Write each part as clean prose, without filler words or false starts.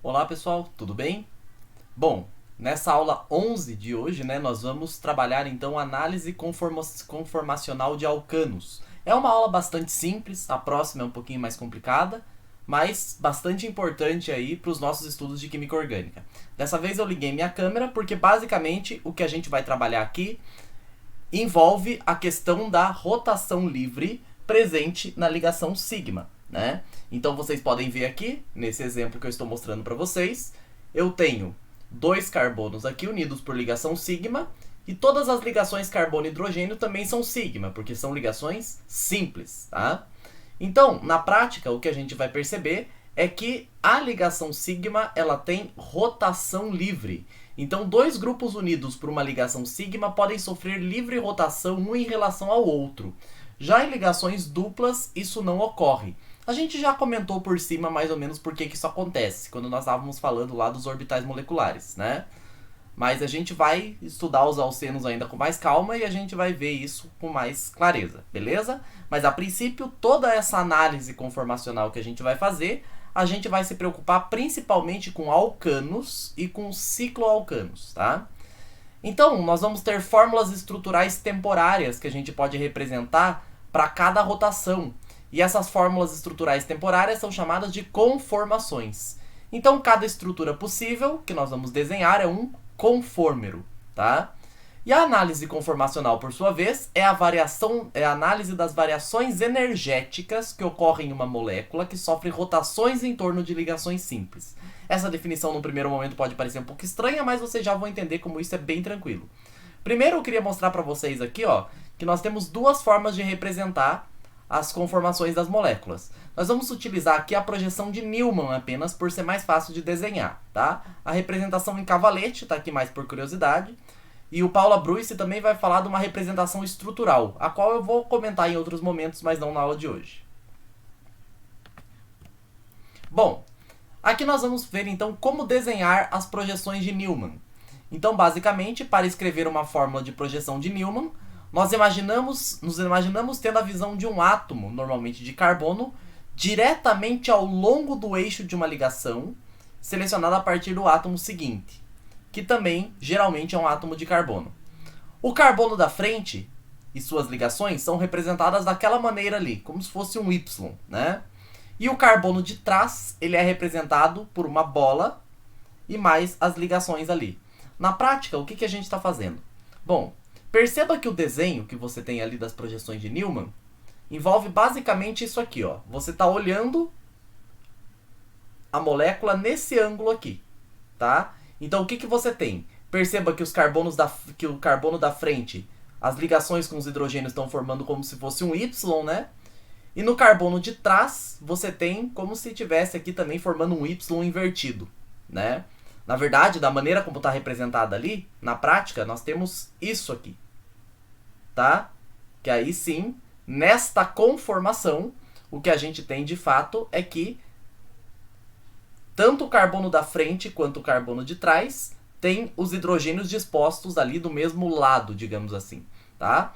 Olá pessoal, tudo bem? Bom, nessa aula 11 de hoje, nós vamos trabalhar então análise conformacional de alcanos. É uma aula bastante simples, a próxima é um pouquinho mais complicada, mas bastante importante aí para os nossos estudos de química orgânica. Dessa vez eu liguei minha câmera porque basicamente o que a gente vai trabalhar aqui envolve a questão da rotação livre presente na ligação sigma, né? Então vocês podem ver aqui, nesse exemplo que eu estou mostrando para vocês, eu tenho dois carbonos aqui unidos por ligação sigma, e todas as ligações carbono-hidrogênio também são sigma, porque são ligações simples, tá? Então, na prática, o que a gente vai perceber é que a ligação sigma ela tem rotação livre. Então, dois grupos unidos por uma ligação sigma podem sofrer livre rotação um em relação ao outro. Já em ligações duplas, isso não ocorre. A gente já comentou por cima mais ou menos por que isso acontece, quando nós estávamos falando lá dos orbitais moleculares, né? Mas a gente vai estudar os alcenos ainda com mais calma e a gente vai ver isso com mais clareza, beleza? Mas a princípio, toda essa análise conformacional que a gente vai fazer, a gente vai se preocupar principalmente com alcanos e com cicloalcanos, tá? Então, nós vamos ter fórmulas estruturais temporárias que a gente pode representar para cada rotação. E essas fórmulas estruturais temporárias são chamadas de conformações. Então, cada estrutura possível que nós vamos desenhar é um conformero, tá? E a análise conformacional, por sua vez, é a análise das variações energéticas que ocorrem em uma molécula que sofre rotações em torno de ligações simples. Essa definição, no primeiro momento, pode parecer um pouco estranha, mas vocês já vão entender como isso é bem tranquilo. Primeiro, eu queria mostrar para vocês aqui, que nós temos duas formas de representar as conformações das moléculas. Nós vamos utilizar aqui a projeção de Newman apenas por ser mais fácil de desenhar, tá? A representação em cavalete está aqui mais por curiosidade. E o Paula Bruce também vai falar de uma representação estrutural, a qual eu vou comentar em outros momentos, mas não na aula de hoje. Bom, aqui nós vamos ver então como desenhar as projeções de Newman. Então, basicamente, para escrever uma fórmula de projeção de Newman, nos imaginamos tendo a visão de um átomo, normalmente de carbono, diretamente ao longo do eixo de uma ligação, selecionado a partir do átomo seguinte, que também geralmente é um átomo de carbono. O carbono da frente e suas ligações são representadas daquela maneira ali, como se fosse um Y, né? E o carbono de trás, ele é representado por uma bola e mais as ligações ali. Na prática, o que a gente está fazendo? Bom, perceba que o desenho que você tem ali das projeções de Newman envolve basicamente isso aqui, ó. Você está olhando a molécula nesse ângulo aqui, tá? Então, o que você tem? Perceba que o carbono da frente, as ligações com os hidrogênios estão formando como se fosse um Y, né? E no carbono de trás, você tem como se tivesse aqui também formando um Y invertido, né? Na verdade, da maneira como está representada ali, na prática, nós temos isso aqui, tá? Que aí sim, nesta conformação, o que a gente tem de fato é que tanto o carbono da frente quanto o carbono de trás tem os hidrogênios dispostos ali do mesmo lado, digamos assim, tá?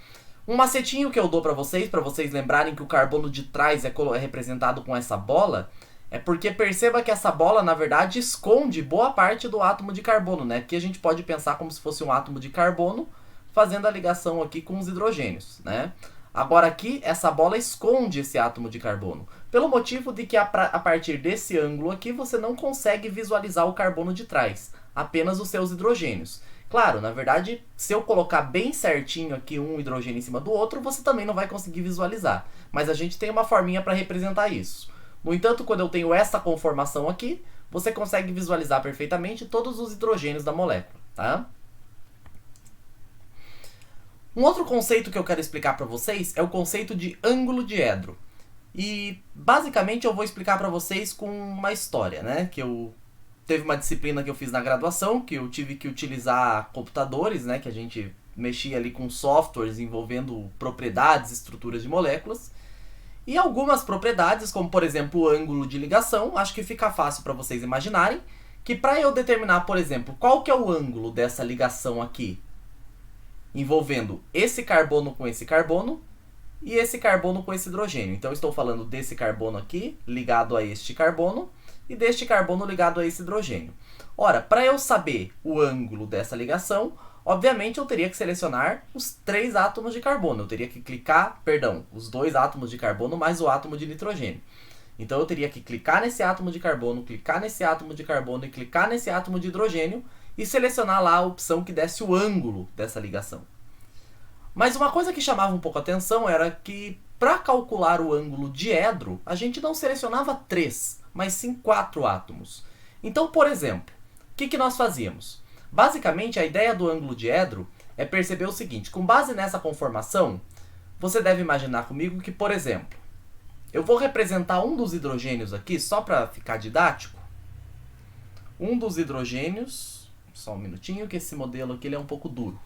Um macetinho que eu dou para vocês lembrarem que o carbono de trás é representado com essa bola, é porque perceba que essa bola, na verdade, esconde boa parte do átomo de carbono, né? Que a gente pode pensar como se fosse um átomo de carbono fazendo a ligação aqui com os hidrogênios, né? Agora aqui, essa bola esconde esse átomo de carbono, pelo motivo de que a partir desse ângulo aqui você não consegue visualizar o carbono de trás, apenas os seus hidrogênios. Claro, na verdade, se eu colocar bem certinho aqui um hidrogênio em cima do outro, você também não vai conseguir visualizar. Mas a gente tem uma forminha para representar isso. No entanto, quando eu tenho essa conformação aqui, você consegue visualizar perfeitamente todos os hidrogênios da molécula, tá? Um outro conceito que eu quero explicar para vocês é o conceito de ângulo diedro. E basicamente eu vou explicar para vocês com uma história, né? Teve uma disciplina que eu fiz na graduação, que eu tive que utilizar computadores, né? Que a gente mexia ali com softwares envolvendo propriedades, estruturas de moléculas. E algumas propriedades, como por exemplo o ângulo de ligação, acho que fica fácil para vocês imaginarem, que para eu determinar, por exemplo, qual que é o ângulo dessa ligação aqui, envolvendo esse carbono com esse carbono e esse carbono com esse hidrogênio. Então, estou falando desse carbono aqui, ligado a este carbono, e deste carbono ligado a esse hidrogênio. Ora, para eu saber o ângulo dessa ligação, obviamente eu teria que selecionar os 3 átomos de carbono. Eu teria que clicar, os 2 átomos de carbono mais o átomo de nitrogênio. Então eu teria que clicar nesse átomo de carbono, clicar nesse átomo de carbono e clicar nesse átomo de hidrogênio e selecionar lá a opção que desse o ângulo dessa ligação. Mas uma coisa que chamava um pouco a atenção era que para calcular o ângulo diedro, a gente não selecionava 3, mas sim 4 átomos. Então, por exemplo, o que nós fazíamos? Basicamente, a ideia do ângulo diedro é perceber o seguinte: com base nessa conformação, você deve imaginar comigo que, por exemplo, eu vou representar um dos hidrogênios aqui, só para ficar didático. Um dos hidrogênios, só um minutinho que esse modelo aqui ele é um pouco duro.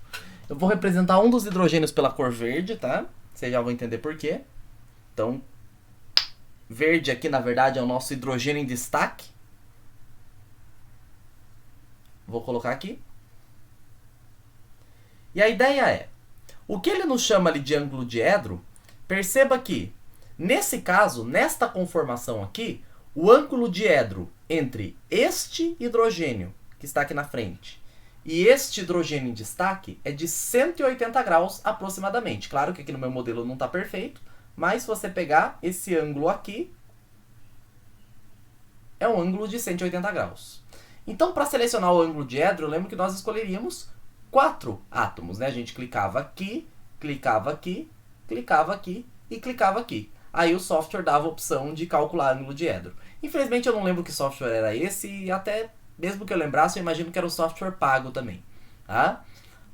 Eu vou representar um dos hidrogênios pela cor verde, tá? Vocês já vão entender por quê. Então, verde aqui, na verdade, é o nosso hidrogênio em destaque. Vou colocar aqui. E a ideia é, o que ele nos chama ali de ângulo diedro, perceba que, nesse caso, nesta conformação aqui, o ângulo diedro entre este hidrogênio, que está aqui na frente, e este hidrogênio em destaque é de 180 graus aproximadamente. Claro que aqui no meu modelo não está perfeito, mas se você pegar esse ângulo aqui, é um ângulo de 180 graus. Então, para selecionar o ângulo diedro, eu lembro que nós escolheríamos 4 átomos, né? A gente clicava aqui, clicava aqui, clicava aqui e clicava aqui. Aí o software dava a opção de calcular ângulo diedro. Infelizmente eu não lembro que software era esse e até mesmo que eu lembrasse, eu imagino que era um software pago também. Tá?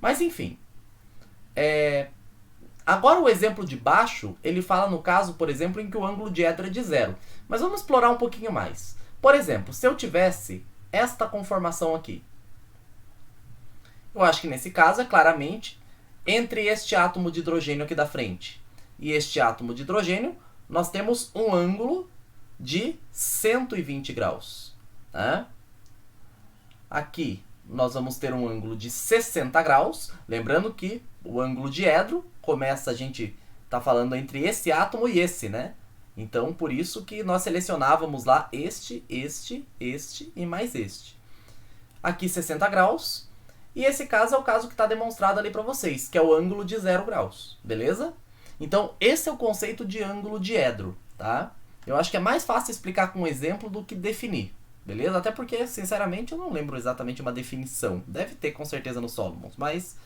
Mas enfim. Agora o exemplo de baixo, ele fala no caso, por exemplo, em que o ângulo diedro é de 0. Mas vamos explorar um pouquinho mais. Por exemplo, se eu tivesse esta conformação aqui. Eu acho que nesse caso é claramente entre este átomo de hidrogênio aqui da frente e este átomo de hidrogênio, nós temos um ângulo de 120 graus. Tá? Aqui nós vamos ter um ângulo de 60 graus. Lembrando que o ângulo diedro começa, a gente está falando entre esse átomo e esse, né? Então, por isso que nós selecionávamos lá este e mais este. Aqui 60 graus. E esse caso é o caso que está demonstrado ali para vocês, que é o ângulo de 0 graus. Beleza? Então, esse é o conceito de ângulo diedro, tá? Eu acho que é mais fácil explicar com um exemplo do que definir. Beleza? Até porque, sinceramente, eu não lembro exatamente uma definição. Deve ter, com certeza, no Solomons. Mas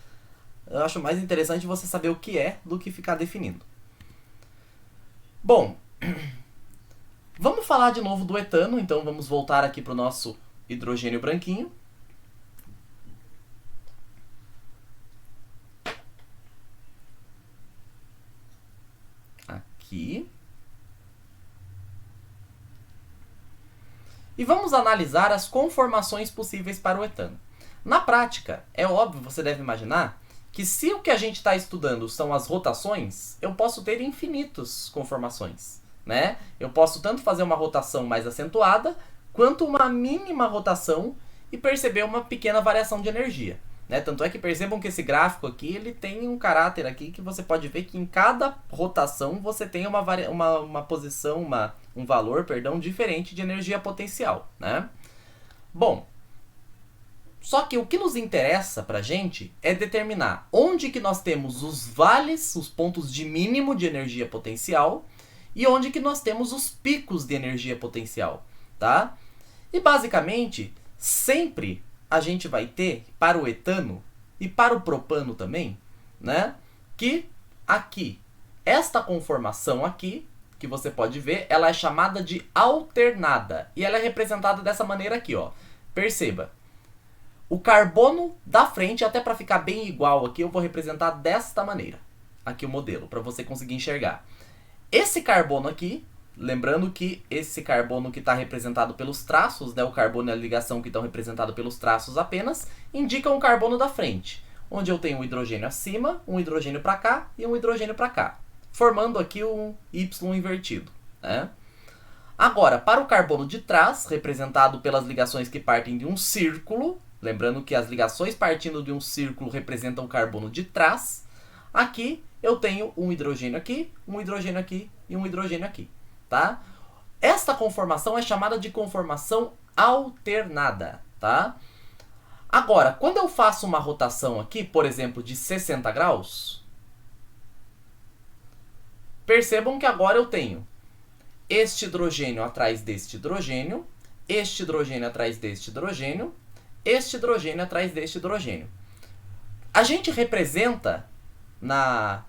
eu acho mais interessante você saber o que é do que ficar definindo. Bom, vamos falar de novo do etano. Então, vamos voltar aqui para o nosso hidrogênio branquinho. Aqui. E vamos analisar as conformações possíveis para o etano. Na prática, é óbvio, você deve imaginar, que se o que a gente está estudando são as rotações, eu posso ter infinitas conformações. Né? Eu posso tanto fazer uma rotação mais acentuada, quanto uma mínima rotação e perceber uma pequena variação de energia. Né? Tanto é que percebam que esse gráfico aqui ele tem um caráter aqui que você pode ver que em cada rotação você tem uma posição, um valor, diferente de energia potencial. Né? Bom, só que o que nos interessa pra gente é determinar onde que nós temos os vales, os pontos de mínimo de energia potencial e onde que nós temos os picos de energia potencial. Tá? E basicamente, sempre a gente vai ter para o etano e para o propano também, né, que aqui, esta conformação aqui, que você pode ver, ela é chamada de alternada. E ela é representada dessa maneira aqui, ó. Perceba. O carbono da frente, até para ficar bem igual aqui, eu vou representar desta maneira. Aqui o modelo, para você conseguir enxergar. Esse carbono aqui, lembrando que esse carbono que está representado pelos traços, né, o carbono e a ligação que estão representados pelos traços apenas, indicam o carbono da frente, onde eu tenho um hidrogênio acima, um hidrogênio para cá e um hidrogênio para cá, formando aqui um Y invertido. Né? Agora, para o carbono de trás, representado pelas ligações que partem de um círculo, lembrando que as ligações partindo de um círculo representam o carbono de trás, aqui eu tenho um hidrogênio aqui e um hidrogênio aqui. Tá? Esta conformação é chamada de conformação alternada, tá? Agora, quando eu faço uma rotação aqui, por exemplo, de 60 graus, percebam que agora eu tenho este hidrogênio atrás deste hidrogênio, este hidrogênio atrás deste hidrogênio, este hidrogênio atrás deste hidrogênio. A gente representa na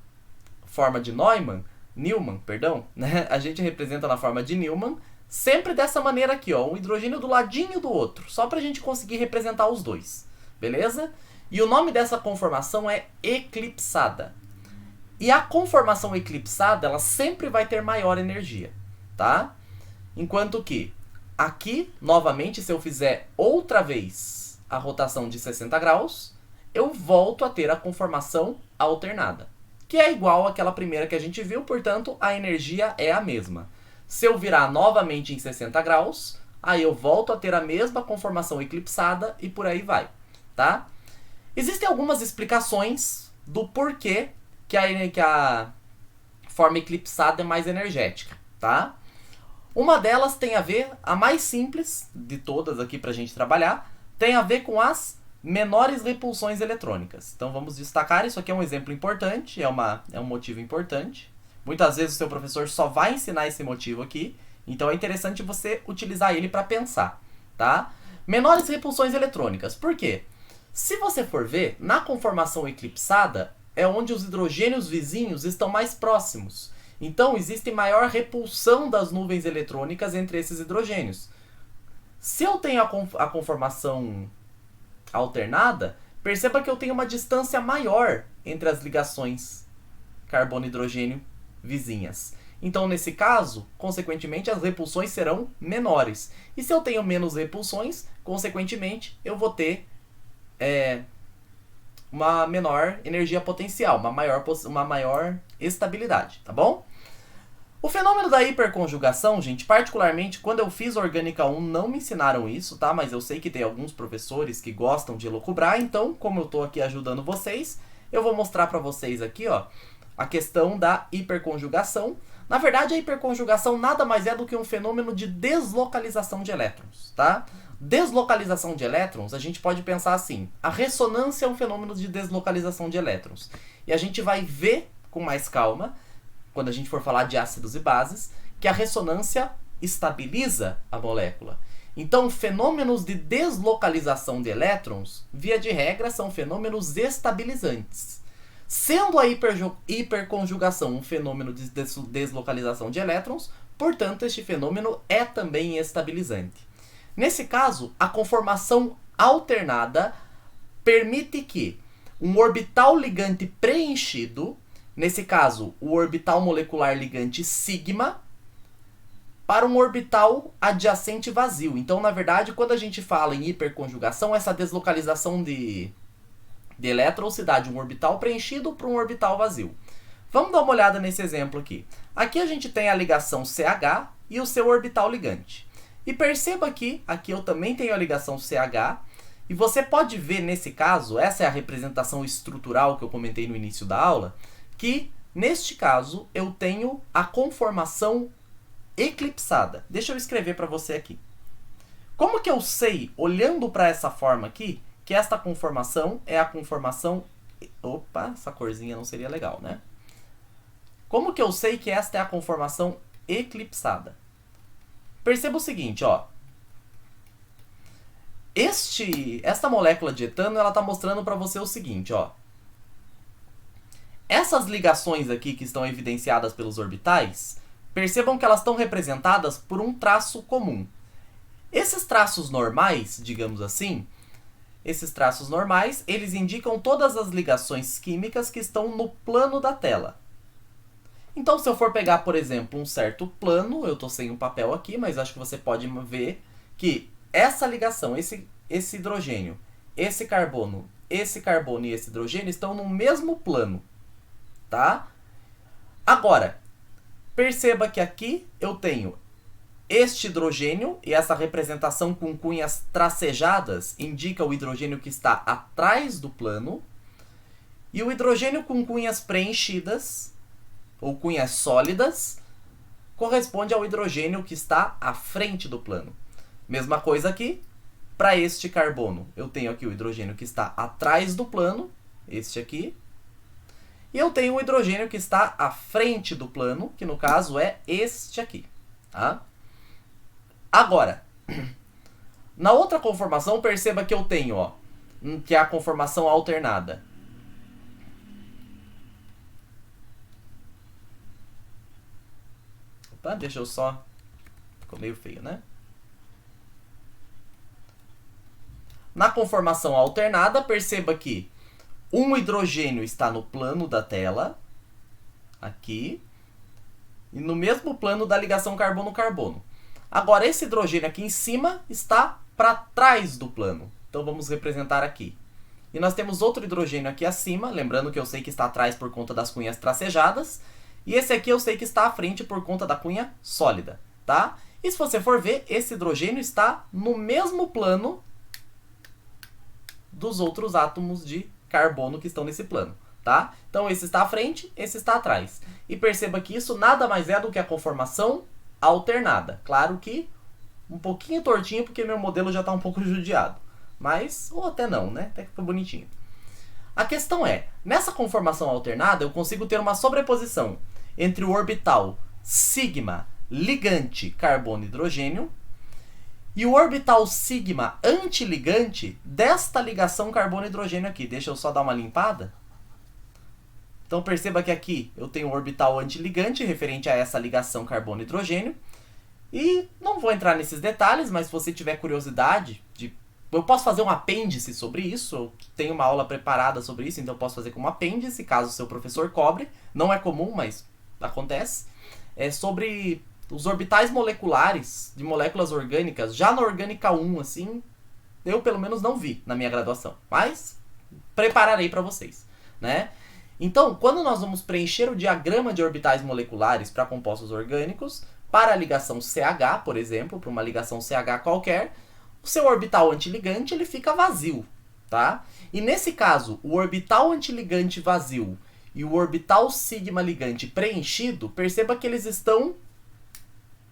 forma de Newman, né? A gente representa na forma de Newman sempre dessa maneira aqui, ó, um hidrogênio do ladinho do outro, só pra gente conseguir representar os dois, beleza? E o nome dessa conformação é eclipsada. E a conformação eclipsada, ela sempre vai ter maior energia, tá? Enquanto que aqui, novamente, se eu fizer outra vez a rotação de 60 graus, eu volto a ter a conformação alternada, que é igual àquela primeira que a gente viu, portanto, a energia é a mesma. Se eu virar novamente em 60 graus, aí eu volto a ter a mesma conformação eclipsada e por aí vai, tá? Existem algumas explicações do porquê que a forma eclipsada é mais energética, tá? Uma delas tem a ver, a mais simples de todas aqui pra gente trabalhar, tem a ver com as menores repulsões eletrônicas. Então vamos destacar, isso aqui é um exemplo importante, é um motivo importante. Muitas vezes o seu professor só vai ensinar esse motivo aqui, então é interessante você utilizar ele para pensar, tá? Menores repulsões eletrônicas, por quê? Se você for ver, na conformação eclipsada é onde os hidrogênios vizinhos estão mais próximos. Então existe maior repulsão das nuvens eletrônicas entre esses hidrogênios. Se eu tenho a conformação alternada, perceba que eu tenho uma distância maior entre as ligações carbono-hidrogênio vizinhas. Então, nesse caso, consequentemente, as repulsões serão menores. E se eu tenho menos repulsões, consequentemente, eu vou ter uma menor energia potencial, uma maior estabilidade, tá bom? O fenômeno da hiperconjugação, gente, particularmente quando eu fiz Orgânica 1 não me ensinaram isso, tá? Mas eu sei que tem alguns professores que gostam de elocubrar, então, como eu tô aqui ajudando vocês, eu vou mostrar pra vocês aqui, ó, a questão da hiperconjugação. Na verdade, a hiperconjugação nada mais é do que um fenômeno de deslocalização de elétrons, tá? Deslocalização de elétrons, a gente pode pensar assim, a ressonância é um fenômeno de deslocalização de elétrons. E a gente vai ver com mais calma, quando a gente for falar de ácidos e bases, que a ressonância estabiliza a molécula. Então, fenômenos de deslocalização de elétrons, via de regra, são fenômenos estabilizantes. Sendo a hiperconjugação um fenômeno de deslocalização de elétrons, portanto, este fenômeno é também estabilizante. Nesse caso, a conformação alternada permite que um orbital ligante preenchido, nesse caso, o orbital molecular ligante sigma, para um orbital adjacente vazio. Então, na verdade, quando a gente fala em hiperconjugação, essa deslocalização de elétrons se dá de um orbital preenchido para um orbital vazio. Vamos dar uma olhada nesse exemplo aqui. Aqui a gente tem a ligação CH e o seu orbital ligante. E perceba que aqui eu também tenho a ligação CH, e você pode ver nesse caso, essa é a representação estrutural que eu comentei no início da aula, que neste caso eu tenho a conformação eclipsada. Deixa eu escrever para você aqui. Como que eu sei, olhando para essa forma aqui, que esta conformação é a conformação... Opa, essa corzinha não seria legal, né? Como que eu sei que esta é a conformação eclipsada? Perceba o seguinte, ó. Esta molécula de etano, ela está mostrando para você o seguinte, ó. Essas ligações aqui que estão evidenciadas pelos orbitais, percebam que elas estão representadas por um traço comum. Esses traços normais, digamos assim, esses traços normais, eles indicam todas as ligações químicas que estão no plano da tela. Então, se eu for pegar, por exemplo, um certo plano, eu estou sem um papel aqui, mas acho que você pode ver que essa ligação, esse hidrogênio, esse carbono e esse hidrogênio estão no mesmo plano, tá? Agora, perceba que aqui eu tenho este hidrogênio, e essa representação com cunhas tracejadas indica o hidrogênio que está atrás do plano, e o hidrogênio com cunhas preenchidas, ou cunhas sólidas, corresponde ao hidrogênio que está à frente do plano. Mesma coisa aqui, para este carbono. Eu tenho aqui o hidrogênio que está atrás do plano, este aqui. E eu tenho o hidrogênio que está à frente do plano, que no caso é este aqui. Tá? Agora, na outra conformação, perceba que eu tenho, ó, que é a conformação alternada. Opa, deixa eu só... Ficou meio feio, né? Na conformação alternada, perceba que um hidrogênio está no plano da tela, aqui, e no mesmo plano da ligação carbono-carbono. Agora, esse hidrogênio aqui em cima está para trás do plano. Então, vamos representar aqui. E nós temos outro hidrogênio aqui acima, lembrando que eu sei que está atrás por conta das cunhas tracejadas. E esse aqui eu sei que está à frente por conta da cunha sólida, tá? E se você for ver, esse hidrogênio está no mesmo plano dos outros átomos de carbono que estão nesse plano, tá? Então, esse está à frente, esse está atrás. E perceba que isso nada mais é do que a conformação alternada. Claro que um pouquinho tortinho, porque meu modelo já está um pouco judiado. Mas, ou até não, né? Até que ficou bonitinho. A questão é, nessa conformação alternada, eu consigo ter uma sobreposição entre o orbital sigma ligante carbono-hidrogênio e o orbital sigma antiligante desta ligação carbono-hidrogênio aqui. Deixa eu só dar uma limpada. Então perceba que aqui eu tenho o orbital antiligante referente a essa ligação carbono-hidrogênio. E não vou entrar nesses detalhes, mas se você tiver curiosidade, eu posso fazer um apêndice sobre isso. Eu tenho uma aula preparada sobre isso, então eu posso fazer como apêndice, caso o seu professor cobre. Não é comum, mas acontece. É sobre os orbitais moleculares de moléculas orgânicas, já na orgânica 1, assim, eu pelo menos não vi na minha graduação, mas prepararei para vocês, né? Então, quando nós vamos preencher o diagrama de orbitais moleculares para compostos orgânicos, para a ligação CH, por exemplo, para uma ligação CH qualquer, o seu orbital antiligante ele fica vazio, tá? E nesse caso, o orbital antiligante vazio e o orbital sigma ligante preenchido, perceba que eles estão,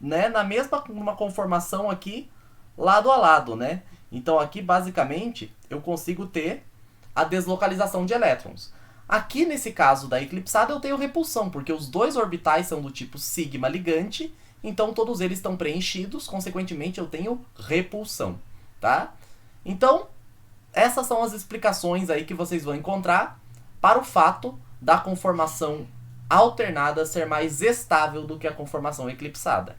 né, na mesma uma conformação aqui, lado a lado, né? Então aqui, basicamente, eu consigo ter a deslocalização de elétrons. Aqui, nesse caso da eclipsada, eu tenho repulsão, porque os dois orbitais são do tipo sigma ligante, então todos eles estão preenchidos, consequentemente eu tenho repulsão, tá? Então, essas são as explicações aí que vocês vão encontrar para o fato da conformação alternada ser mais estável do que a conformação eclipsada.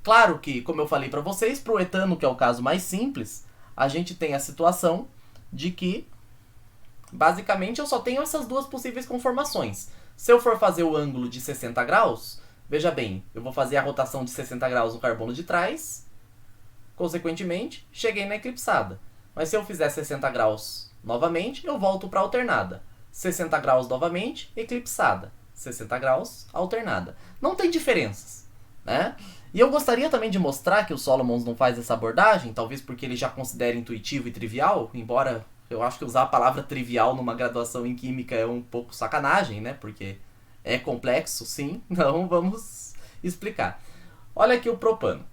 Claro que, como eu falei para vocês, para o etano, que é o caso mais simples, a gente tem a situação de que, basicamente, eu só tenho essas duas possíveis conformações. Se eu for fazer o ângulo de 60 graus, veja bem, eu vou fazer a rotação de 60 graus no carbono de trás, consequentemente, cheguei na eclipsada. Mas se eu fizer 60 graus novamente, eu volto para a alternada. 60 graus novamente, eclipsada. 60 graus, alternada. Não tem diferenças, né? E eu gostaria também de mostrar que o Solomons não faz essa abordagem, talvez porque ele já considera intuitivo e trivial, embora eu acho que usar a palavra trivial numa graduação em química é um pouco sacanagem, né? Porque é complexo, sim. Então vamos explicar. Olha aqui o propano.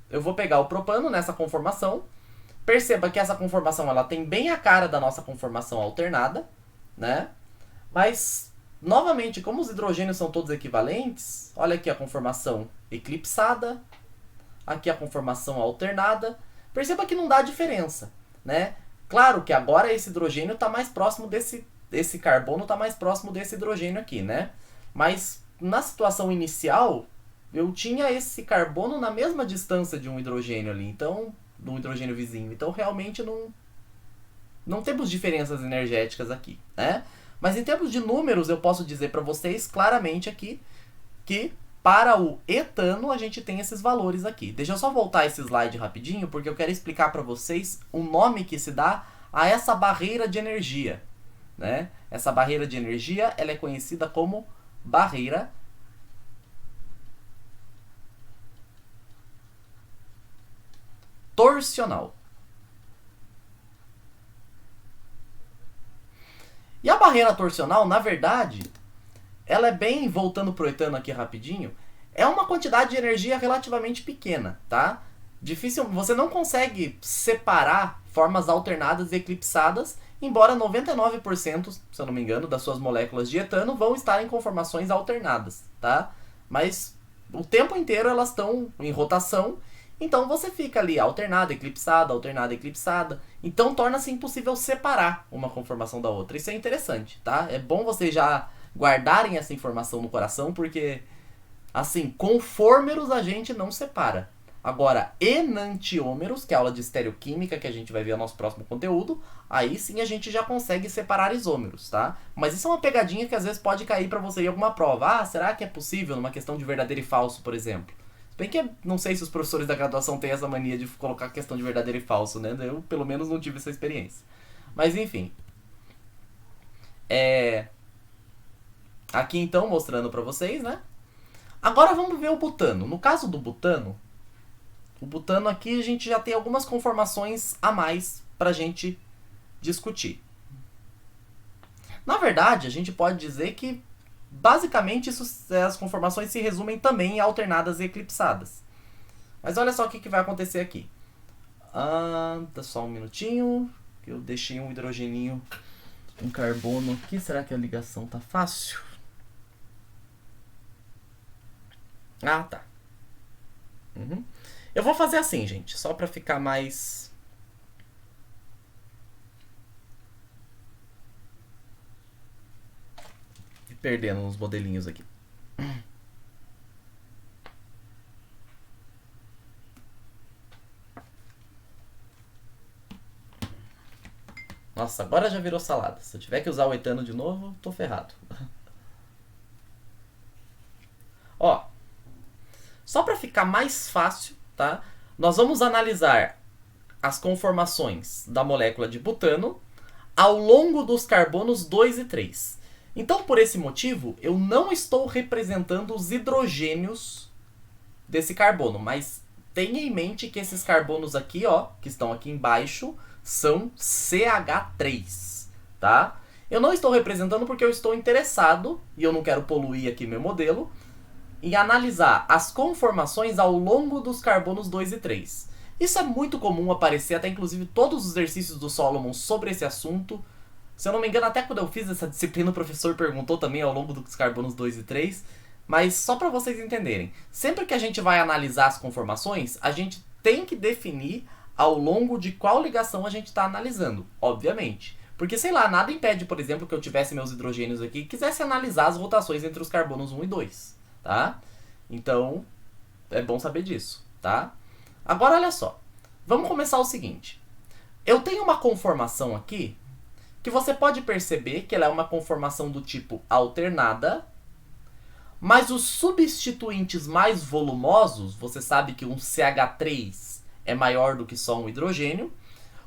Eu vou pegar o propano nessa conformação. Perceba que essa conformação ela tem bem a cara da nossa conformação alternada, né? Mas, novamente, como os hidrogênios são todos equivalentes, olha aqui a conformação eclipsada, aqui a conformação alternada. Perceba que não dá diferença, né? Claro que agora esse hidrogênio está mais próximo desse carbono, está mais próximo desse hidrogênio aqui, né? Mas na situação inicial, eu tinha esse carbono na mesma distância de um hidrogênio ali, então, de um hidrogênio vizinho. Então, realmente, não temos diferenças energéticas aqui, né? Mas em termos de números, eu posso dizer para vocês claramente aqui que para o etano a gente tem esses valores aqui. Deixa eu só voltar esse slide rapidinho, porque eu quero explicar para vocês o nome que se dá a essa barreira de energia, né? Essa barreira de energia ela é conhecida como barreira torsional. E a barreira torsional, na verdade, ela é bem, voltando pro etano aqui rapidinho, é uma quantidade de energia relativamente pequena, tá? Difícil, você não consegue separar formas alternadas e eclipsadas, embora 99%, se eu não me engano, das suas moléculas de etano vão estar em conformações alternadas, tá? Mas o tempo inteiro elas estão em rotação, então você fica ali alternada, eclipsada. Então torna-se impossível separar uma conformação da outra. Isso é interessante, tá? É bom vocês já guardarem essa informação no coração, porque assim, conformeros a gente não separa. Agora, enantiômeros, que é a aula de estereoquímica que a gente vai ver no nosso próximo conteúdo, aí sim a gente já consegue separar isômeros, tá? Mas isso é uma pegadinha que às vezes pode cair pra você em alguma prova. Ah, será que é possível numa questão de verdadeiro e falso, por exemplo? Se bem que não sei se os professores da graduação têm essa mania de colocar questão de verdadeiro e falso, né? Eu, pelo menos, não tive essa experiência. Mas, enfim. Aqui, então, mostrando pra vocês, né? Agora vamos ver o butano. No caso do butano, o butano aqui a gente já tem algumas conformações a mais pra gente discutir. Na verdade, a gente pode dizer que basicamente as conformações se resumem também em alternadas e eclipsadas. Mas olha só o que vai acontecer aqui. Dá só um minutinho, que eu deixei um hidrogeninho, um carbono aqui. Será que a ligação tá fácil? Ah, tá. Eu vou fazer assim, gente, só pra ficar mais... perdendo uns modelinhos aqui. Nossa, agora já virou salada. Se eu tiver que usar o etano de novo, tô ferrado. Ó, só para ficar mais fácil, tá? Nós vamos analisar as conformações da molécula de butano ao longo dos carbonos 2 e 3. Então, por esse motivo, eu não estou representando os hidrogênios desse carbono, mas tenha em mente que esses carbonos aqui, ó, que estão aqui embaixo, são CH3, tá? Eu não estou representando porque eu estou interessado, e eu não quero poluir aqui meu modelo, em analisar as conformações ao longo dos carbonos 2 e 3. Isso é muito comum aparecer, até inclusive todos os exercícios do Solomon sobre esse assunto. Se eu não me engano, até quando eu fiz essa disciplina, o professor perguntou também ao longo dos carbonos 2 e 3. Mas só para vocês entenderem, sempre que a gente vai analisar as conformações, a gente tem que definir ao longo de qual ligação a gente está analisando, obviamente. Porque, sei lá, nada impede, por exemplo, que eu tivesse meus hidrogênios aqui e quisesse analisar as rotações entre os carbonos 1 e 2, tá? Então, é bom saber disso, tá? Agora, olha só. Vamos começar o seguinte. Eu tenho uma conformação aqui que você pode perceber que ela é uma conformação do tipo alternada, mas os substituintes mais volumosos, você sabe que um CH3 é maior do que só um hidrogênio,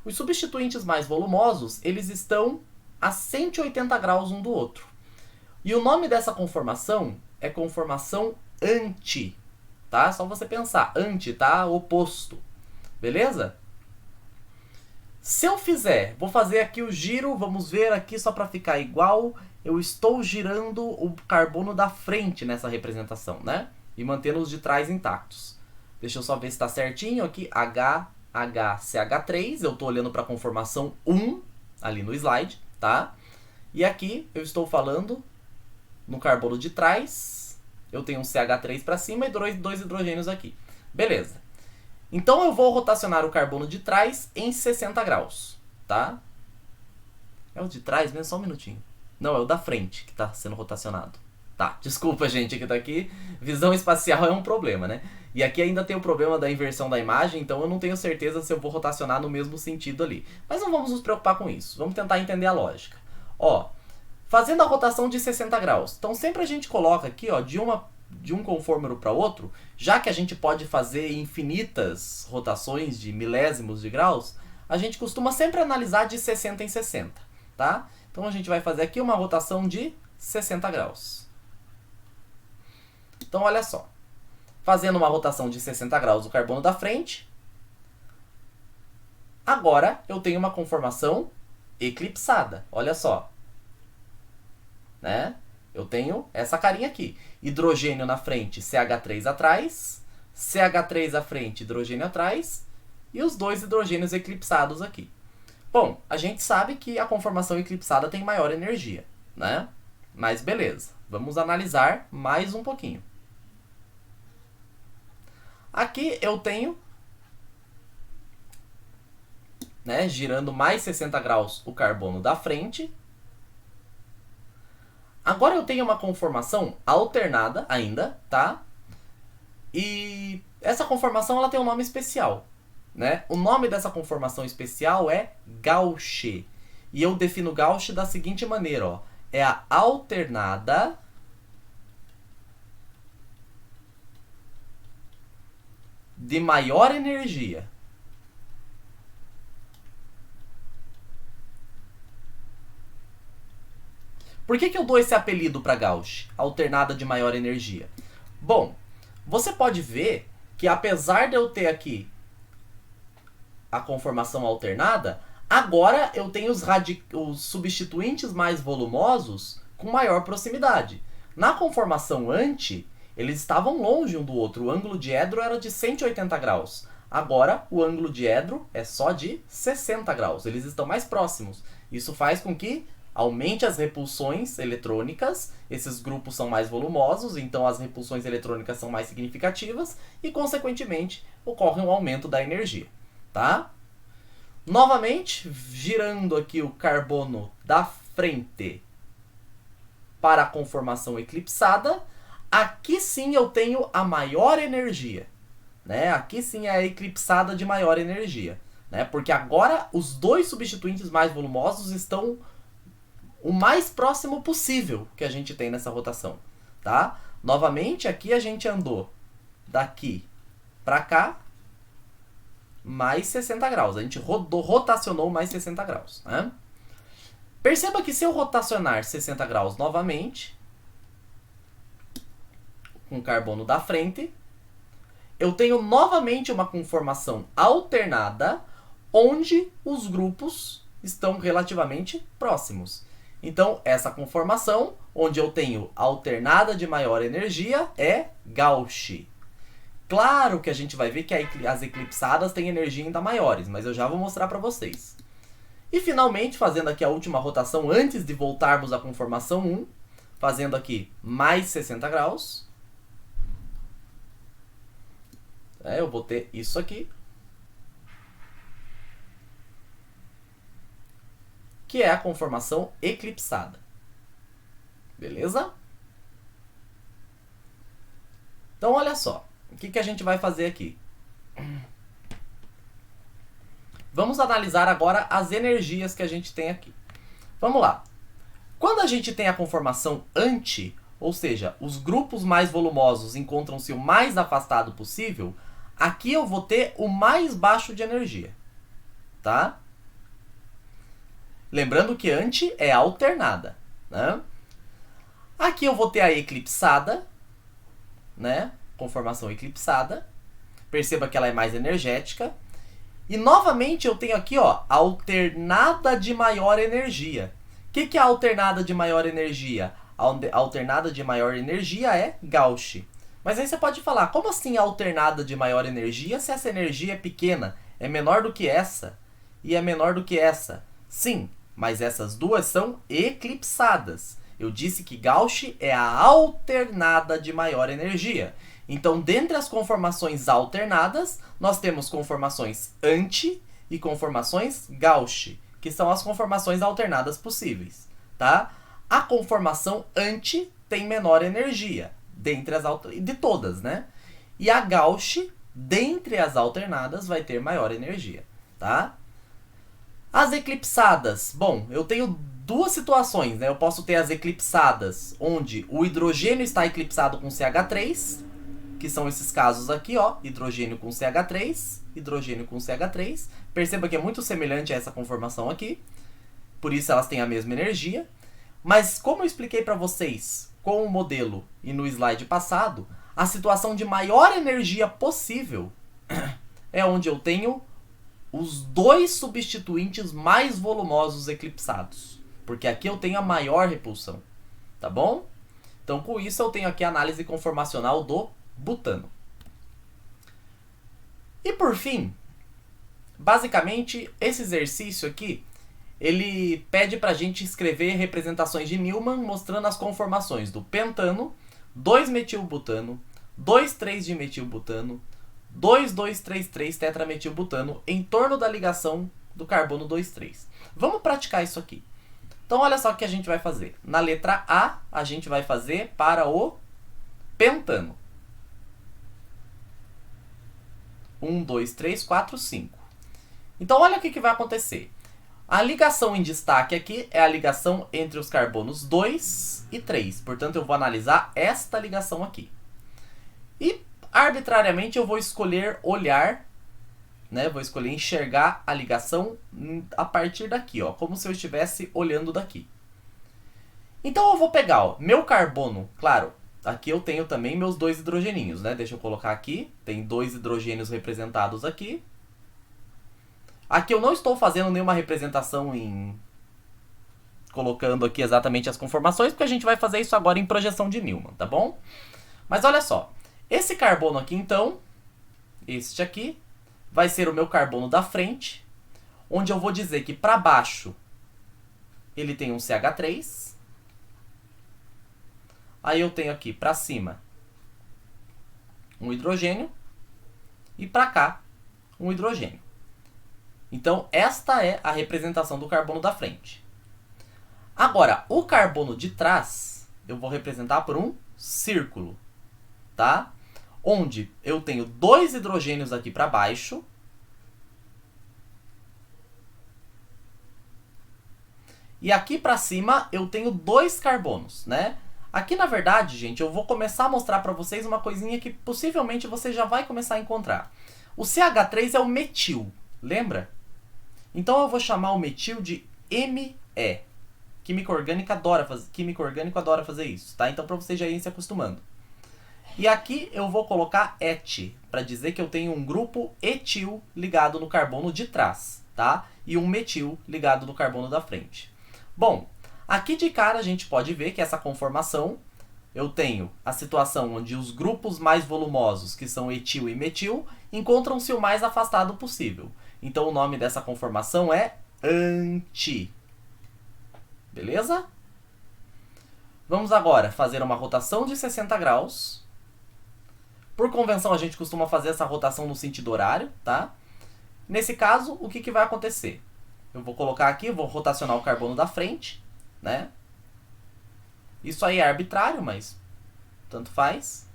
os substituintes mais volumosos, eles estão a 180 graus um do outro. E o nome dessa conformação é conformação anti, tá? Só você pensar, anti, tá? Oposto, beleza? Se eu fizer, vou fazer aqui o giro, vamos ver aqui só para ficar igual, eu estou girando o carbono da frente nessa representação, né? E mantendo os de trás intactos. Deixa eu só ver se está certinho aqui, HHCH3, eu estou olhando para a conformação 1, ali no slide, tá? E aqui eu estou falando no carbono de trás, eu tenho um CH3 para cima e dois hidrogênios aqui. Beleza. Então eu vou rotacionar o carbono de trás em 60 graus, tá? É o de trás mesmo? Só um minutinho. Não, é o da frente que está sendo rotacionado. Tá, desculpa, gente, que tá aqui. Visão espacial é um problema, né? E aqui ainda tem o problema da inversão da imagem, então eu não tenho certeza se eu vou rotacionar no mesmo sentido ali. Mas não vamos nos preocupar com isso. Vamos tentar entender a lógica. Ó, fazendo a rotação de 60 graus. Então sempre a gente coloca aqui, ó, de um conformero para outro, já que a gente pode fazer infinitas rotações de milésimos de graus, a gente costuma sempre analisar de 60 em 60, tá? Então a gente vai fazer aqui uma rotação de 60 graus. Então olha só, fazendo uma rotação de 60 graus do carbono da frente, agora eu tenho uma conformação eclipsada, olha só, né? Eu tenho essa carinha aqui. Hidrogênio na frente, CH3 atrás, CH3 à frente, hidrogênio atrás, e os dois hidrogênios eclipsados aqui. Bom, a gente sabe que a conformação eclipsada tem maior energia, né? Mas beleza, vamos analisar mais um pouquinho. Aqui eu tenho, né, girando mais 60 graus o carbono da frente. Agora eu tenho uma conformação alternada ainda, tá? E essa conformação ela tem um nome especial, né? O nome dessa conformação especial é Gauche. E eu defino Gauche da seguinte maneira, ó. É a alternada de maior energia. Por que eu dou esse apelido para Gauche, alternada de maior energia? Bom, você pode ver que apesar de eu ter aqui a conformação alternada, agora eu tenho os substituintes mais volumosos com maior proximidade. Na conformação anti, eles estavam longe um do outro. O ângulo diedro era de 180 graus. Agora, o ângulo diedro é só de 60 graus. Eles estão mais próximos. Isso faz com que aumente as repulsões eletrônicas, esses grupos são mais volumosos, então as repulsões eletrônicas são mais significativas e, consequentemente, ocorre um aumento da energia, tá? Novamente, girando aqui o carbono da frente para a conformação eclipsada, aqui sim eu tenho a maior energia, né? Aqui sim é a eclipsada de maior energia, né? Porque agora os dois substituintes mais volumosos estão o mais próximo possível que a gente tem nessa rotação, tá? Novamente, aqui a gente andou daqui para cá mais 60 graus. A gente rotacionou mais 60 graus, né? Perceba que se eu rotacionar 60 graus novamente, com o carbono da frente, eu tenho novamente uma conformação alternada, onde os grupos estão relativamente próximos. Então, essa conformação, onde eu tenho alternada de maior energia, é Gauche. Claro que a gente vai ver que as eclipsadas têm energia ainda maiores, mas eu já vou mostrar para vocês. E finalmente, fazendo aqui a última rotação antes de voltarmos à conformação 1, fazendo aqui mais 60 graus. Eu vou ter isso aqui, que é a conformação eclipsada. Beleza? Então, olha só. O que a gente vai fazer aqui? Vamos analisar agora as energias que a gente tem aqui. Vamos lá. Quando a gente tem a conformação anti, ou seja, os grupos mais volumosos encontram-se o mais afastado possível, aqui eu vou ter o mais baixo de energia. Tá? Lembrando que anti é alternada, né? Aqui eu vou ter a eclipsada, né? Conformação eclipsada. Perceba que ela é mais energética. E novamente eu tenho aqui, ó, alternada de maior energia. O que é alternada de maior energia? A alternada de maior energia é Gauche. Mas aí você pode falar, como assim alternada de maior energia se essa energia é pequena? É menor do que essa e é menor do que essa? Sim, mas essas duas são eclipsadas. Eu disse que Gauche é a alternada de maior energia. Então, dentre as conformações alternadas, nós temos conformações anti e conformações Gauche, que são as conformações alternadas possíveis, tá? A conformação anti tem menor energia, dentre as de todas, né? E a Gauche, dentre as alternadas, vai ter maior energia, tá? As eclipsadas, bom, eu tenho duas situações, né? Eu posso ter as eclipsadas onde o hidrogênio está eclipsado com CH3, que são esses casos aqui, ó, hidrogênio com CH3, hidrogênio com CH3. Perceba que é muito semelhante a essa conformação aqui, por isso elas têm a mesma energia. Mas como eu expliquei para vocês com o modelo e no slide passado, a situação de maior energia possível é onde eu tenho os dois substituintes mais volumosos eclipsados, porque aqui eu tenho a maior repulsão, tá bom? Então, com isso, eu tenho aqui a análise conformacional do butano. E por fim, basicamente, esse exercício aqui, ele pede pra gente escrever representações de Newman mostrando as conformações do pentano, 2-metilbutano, 2,3-dimetilbutano, 2,2,3,3-tetrametilbutano em torno da ligação do carbono 2,3. Vamos praticar isso aqui. Então, olha só o que a gente vai fazer. Na letra A, a gente vai fazer para o pentano. 1, 2, 3, 4, 5. Então, olha o que vai acontecer. A ligação em destaque aqui é a ligação entre os carbonos 2 e 3. Portanto, eu vou analisar esta ligação aqui. E, arbitrariamente, eu vou escolher olhar, né? Vou escolher enxergar a ligação a partir daqui, ó, como se eu estivesse olhando daqui. Então, eu vou pegar, ó, meu carbono, claro, aqui eu tenho também meus 2 hidrogeninhos, né? Deixa eu colocar aqui, tem 2 hidrogênios representados aqui. Aqui eu não estou fazendo nenhuma representação colocando aqui exatamente as conformações, porque a gente vai fazer isso agora em projeção de Newman, tá bom? Mas olha só, esse carbono aqui então, este aqui, vai ser o meu carbono da frente, onde eu vou dizer que para baixo ele tem um CH3, aí eu tenho aqui para cima um hidrogênio e para cá um hidrogênio. Então, esta é a representação do carbono da frente. Agora, o carbono de trás, eu vou representar por um círculo, tá? Onde eu tenho 2 hidrogênios aqui para baixo. E aqui para cima eu tenho 2 carbonos, né? Aqui, na verdade, gente, eu vou começar a mostrar para vocês uma coisinha que possivelmente você já vai começar a encontrar. O CH3 é o metil, lembra? Então eu vou chamar o metil de Me. Química orgânica químico orgânico adora fazer isso, tá? Então para vocês já irem se acostumando. E aqui eu vou colocar et, para dizer que eu tenho um grupo etil ligado no carbono de trás, tá? E um metil ligado no carbono da frente. Bom, aqui de cara a gente pode ver que essa conformação, eu tenho a situação onde os grupos mais volumosos, que são etil e metil, encontram-se o mais afastado possível. Então o nome dessa conformação é anti. Beleza? Vamos agora fazer uma rotação de 60 graus. Por convenção a gente costuma fazer essa rotação no sentido horário, tá? Nesse caso, o que vai acontecer? Eu vou colocar aqui, vou rotacionar o carbono da frente, né? Isso aí é arbitrário, mas tanto faz.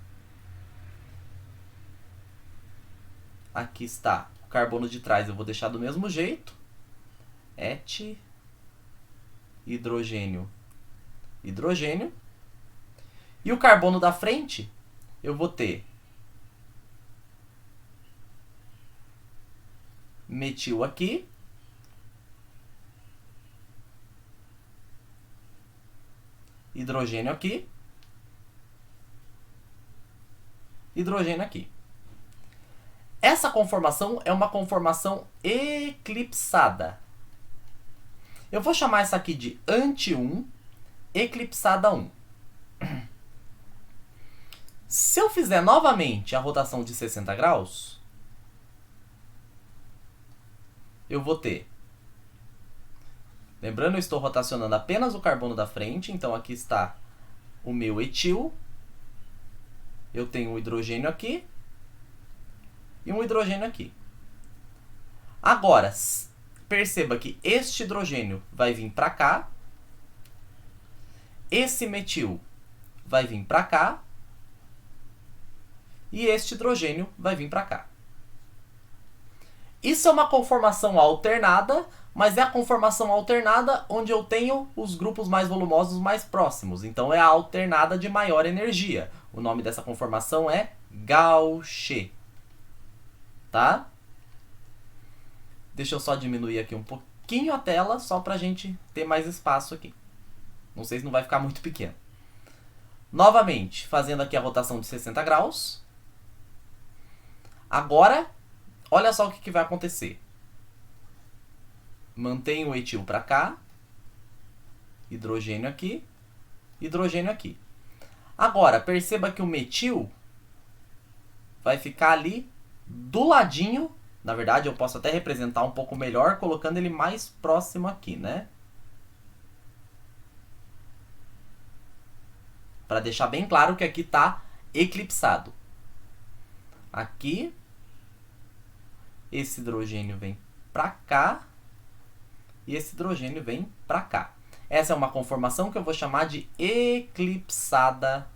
Aqui está o carbono de trás, eu vou deixar do mesmo jeito. Et, hidrogênio, hidrogênio. E o carbono da frente, eu vou ter metil aqui. Hidrogênio aqui. Hidrogênio aqui. Essa conformação é uma conformação eclipsada. Eu vou chamar essa aqui de anti-1, eclipsada 1. Se eu fizer novamente a rotação de 60 graus, eu vou ter... Lembrando, eu estou rotacionando apenas o carbono da frente, então aqui está o meu etil. Eu tenho um hidrogênio aqui e um hidrogênio aqui. Agora, perceba que este hidrogênio vai vir para cá, esse metil vai vir para cá e este hidrogênio vai vir para cá. Isso é uma conformação alternada, mas é a conformação alternada onde eu tenho os grupos mais volumosos mais próximos. Então é a alternada de maior energia. O nome dessa conformação é Gauche. Tá? Deixa eu só diminuir aqui um pouquinho a tela, só para a gente ter mais espaço aqui. Não sei se não vai ficar muito pequeno. Novamente, fazendo aqui a rotação de 60 graus. Agora, olha só o que vai acontecer. Mantenho o etil para cá. Hidrogênio aqui. Hidrogênio aqui. Agora, perceba que o metil vai ficar ali do ladinho. Na verdade, eu posso até representar um pouco melhor, colocando ele mais próximo aqui, né? Para deixar bem claro que aqui está eclipsado. Aqui, esse hidrogênio vem para cá e esse hidrogênio vem para cá. Essa é uma conformação que eu vou chamar de eclipsada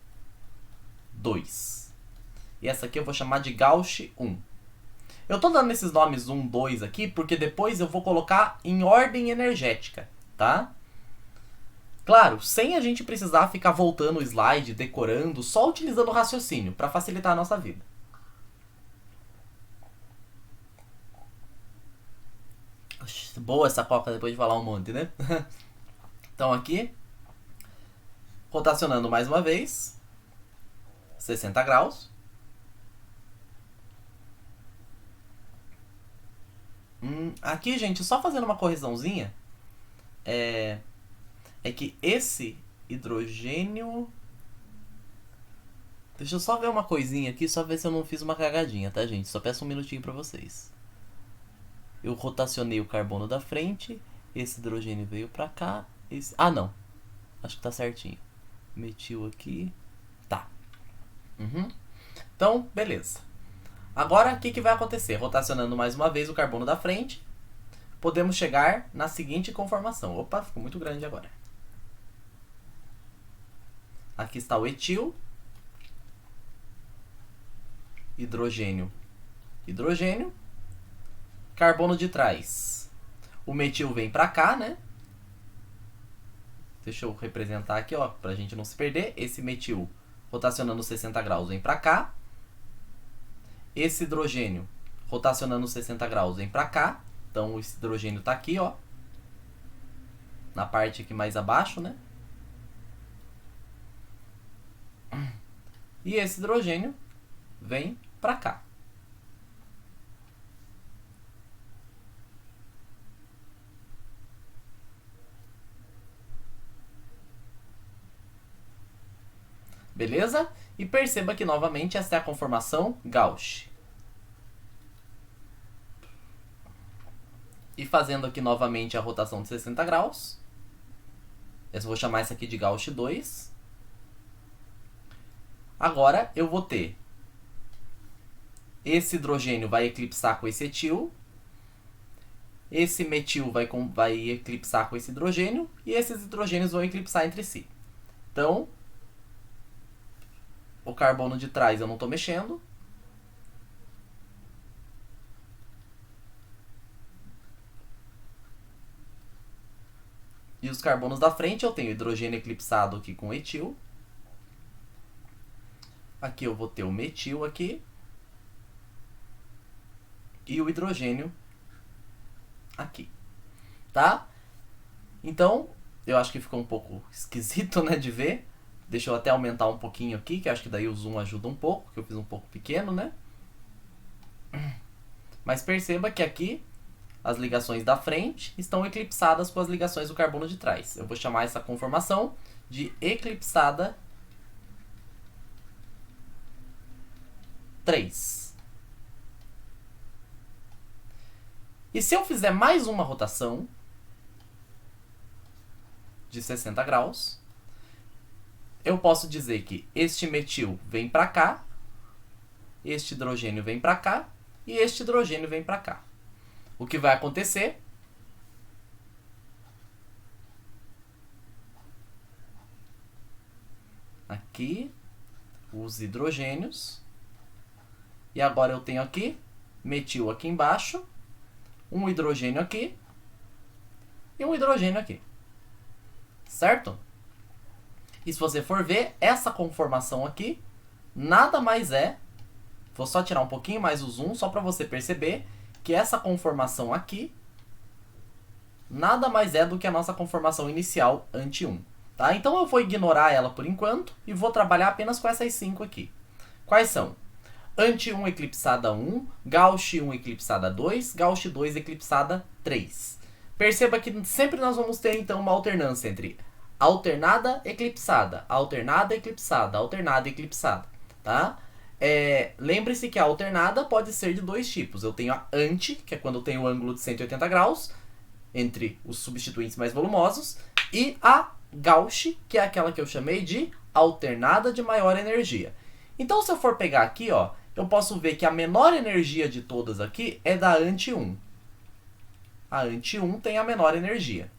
2. E essa aqui eu vou chamar de Gauss 1. Eu estou dando esses nomes 1, 2 aqui porque depois eu vou colocar em ordem energética, tá? Claro, sem a gente precisar ficar voltando o slide, decorando, só utilizando o raciocínio para facilitar a nossa vida. Boa essa coca depois de falar um monte, né? Então aqui, rotacionando mais uma vez, 60 graus. Aqui, gente, só fazendo uma correçãozinha, é que esse hidrogênio... Deixa eu só ver uma coisinha aqui, só ver se eu não fiz uma cagadinha, tá, gente? Só peço um minutinho pra vocês. Eu rotacionei o carbono da frente, esse hidrogênio veio pra cá, esse... Ah, não. Acho que tá certinho. Metil aqui. Tá. Então, beleza. Agora, o que vai acontecer? Rotacionando mais uma vez o carbono da frente, podemos chegar na seguinte conformação. Opa, ficou muito grande agora. Aqui está o etil. Hidrogênio. Hidrogênio. Carbono de trás. O metil vem para cá, né? Deixa eu representar aqui, ó, pra gente não se perder. Esse metil, rotacionando 60 graus, vem para cá. Esse hidrogênio, rotacionando 60 graus, vem para cá. Então, esse hidrogênio tá aqui, ó. Na parte aqui mais abaixo, né? E esse hidrogênio vem para cá. Beleza? E perceba que, novamente, essa é a conformação Gauss. E fazendo aqui, novamente, a rotação de 60 graus. Eu vou chamar isso aqui de Gauss 2. Agora, eu vou ter... Esse hidrogênio vai eclipsar com esse etil. Esse metil vai eclipsar com esse hidrogênio. E esses hidrogênios vão eclipsar entre si. Então... O carbono de trás eu não estou mexendo. E os carbonos da frente eu tenho hidrogênio eclipsado aqui com etil. Aqui eu vou ter o metil aqui. E o hidrogênio aqui. Tá? Então, eu acho que ficou um pouco esquisito, né, de ver. Deixa eu até aumentar um pouquinho aqui, que acho que daí o zoom ajuda um pouco, que eu fiz um pouco pequeno, né? Mas perceba que aqui as ligações da frente estão eclipsadas com as ligações do carbono de trás. Eu vou chamar essa conformação de eclipsada 3. E se eu fizer mais uma rotação de 60 graus... Eu posso dizer que este metil vem para cá, este hidrogênio vem para cá e este hidrogênio vem para cá. O que vai acontecer? Aqui, os hidrogênios. E agora eu tenho aqui, metil aqui embaixo, um hidrogênio aqui e um hidrogênio aqui. Certo? E se você for ver, essa conformação aqui nada mais é... Vou só tirar um pouquinho mais o zoom, só para você perceber que essa conformação aqui nada mais é do que a nossa conformação inicial anti-1. Tá? Então eu vou ignorar ela por enquanto e vou trabalhar apenas com essas 5 aqui. Quais são? Anti-1 eclipsada 1, Gauss 1 eclipsada 2, Gauss 2 eclipsada 3. Perceba que sempre nós vamos ter então uma alternância entre alternada, eclipsada, alternada, eclipsada, alternada, eclipsada, tá? Lembre-se que a alternada pode ser de dois tipos. Eu tenho a anti, que é quando eu tenho o ângulo de 180 graus entre os substituintes mais volumosos, e a Gauss, que é aquela que eu chamei de alternada de maior energia. Então, se eu for pegar aqui, ó, eu posso ver que a menor energia de todas aqui é da anti 1. A anti 1 tem a menor energia.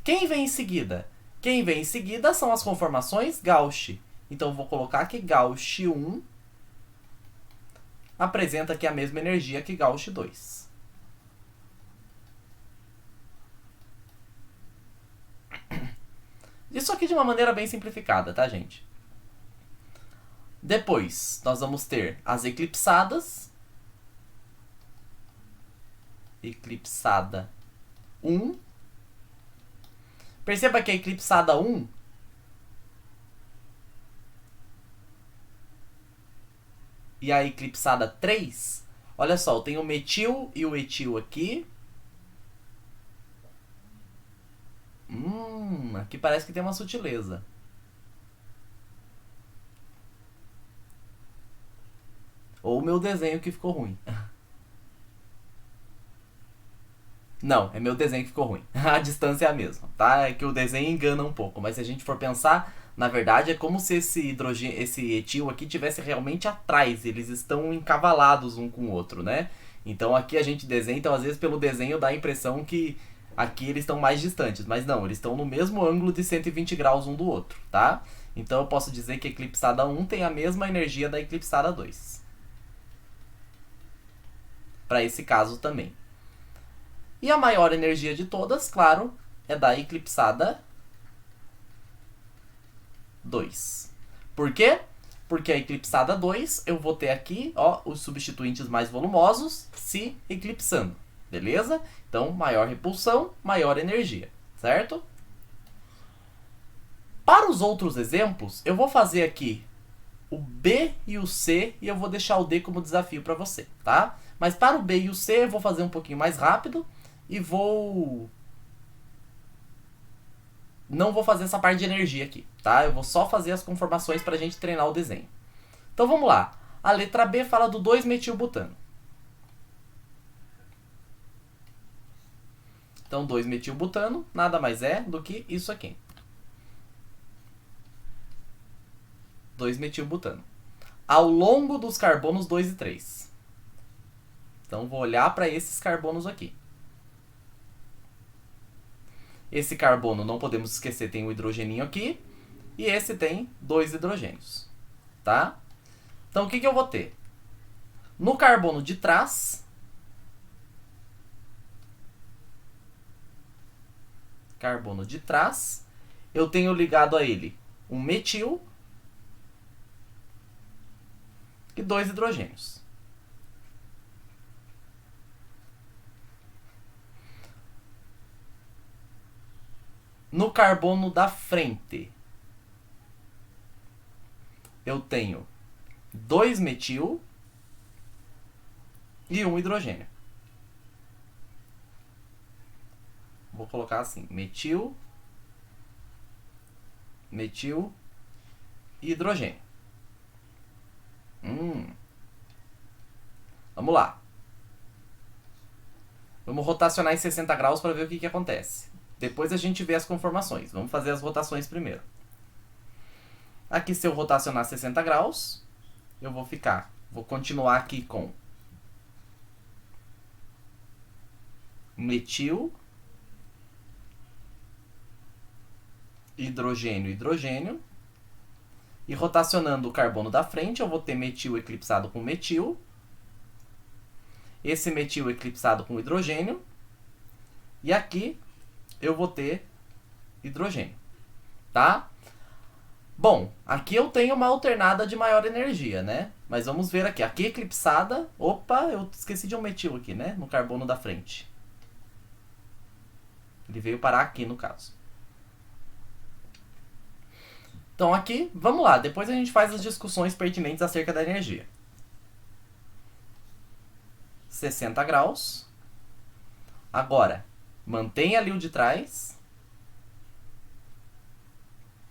Quem vem em seguida? Quem vem em seguida são as conformações Gauss. Então, eu vou colocar que Gauss 1 apresenta aqui a mesma energia que Gauss 2. Isso aqui de uma maneira bem simplificada, tá, gente? Depois, nós vamos ter as eclipsadas. Eclipsada 1. Perceba que a eclipsada 1 e a eclipsada 3, olha só, eu tenho o metil e o etil aqui. Aqui parece que tem uma sutileza. Ou o meu desenho que ficou ruim. Não, é meu desenho que ficou ruim. A distância é a mesma, tá? É que o desenho engana um pouco, mas se a gente for pensar, na verdade é como se esse etil aqui tivesse realmente atrás. Eles estão encavalados um com o outro, né? Então aqui a gente desenha, então às vezes pelo desenho dá a impressão que aqui eles estão mais distantes, mas não, eles estão no mesmo ângulo de 120 graus um do outro, tá? Então eu posso dizer que a eclipsada 1 tem a mesma energia da eclipsada 2. Para esse caso também. E a maior energia de todas, claro, é da eclipsada 2. Por quê? Porque a eclipsada 2, eu vou ter aqui, ó, os substituintes mais volumosos se eclipsando. Beleza? Então, maior repulsão, maior energia, certo? Para os outros exemplos, eu vou fazer aqui o B e o C e eu vou deixar o D como desafio para você, tá? Mas para o B e o C eu vou fazer um pouquinho mais rápido e não vou fazer essa parte de energia aqui, tá? Eu vou só fazer as conformações para a gente treinar o desenho. Então vamos lá. A letra B fala do 2-metilbutano. Então 2-metilbutano nada mais é do que isso aqui. 2-metilbutano. Ao longo dos carbonos 2 e 3. Então vou olhar para esses carbonos aqui. Esse carbono, não podemos esquecer, tem um hidrogeninho aqui. E esse tem 2 hidrogênios. Tá? Então o que eu vou ter? No carbono de trás, eu tenho ligado a ele um metil e 2 hidrogênios. No carbono da frente, eu tenho 2 metil e 1 hidrogênio. Vou colocar assim, metil e hidrogênio. Vamos lá. Vamos rotacionar em 60 graus para ver o que acontece. Depois a gente vê as conformações. Vamos fazer as rotações primeiro. Aqui, se eu rotacionar 60 graus, eu vou continuar aqui com metil, hidrogênio, hidrogênio. E rotacionando o carbono da frente, eu vou ter metil eclipsado com metil. Esse metil eclipsado com hidrogênio. E aqui eu vou ter hidrogênio. Tá? Bom, aqui eu tenho uma alternada de maior energia, né? Mas vamos ver aqui. Aqui eclipsada... Opa, eu esqueci de um metil aqui, né? No carbono da frente. Ele veio parar aqui, no caso. Então aqui, vamos lá. Depois a gente faz as discussões pertinentes acerca da energia. 60 graus. Agora, mantenha ali o de trás.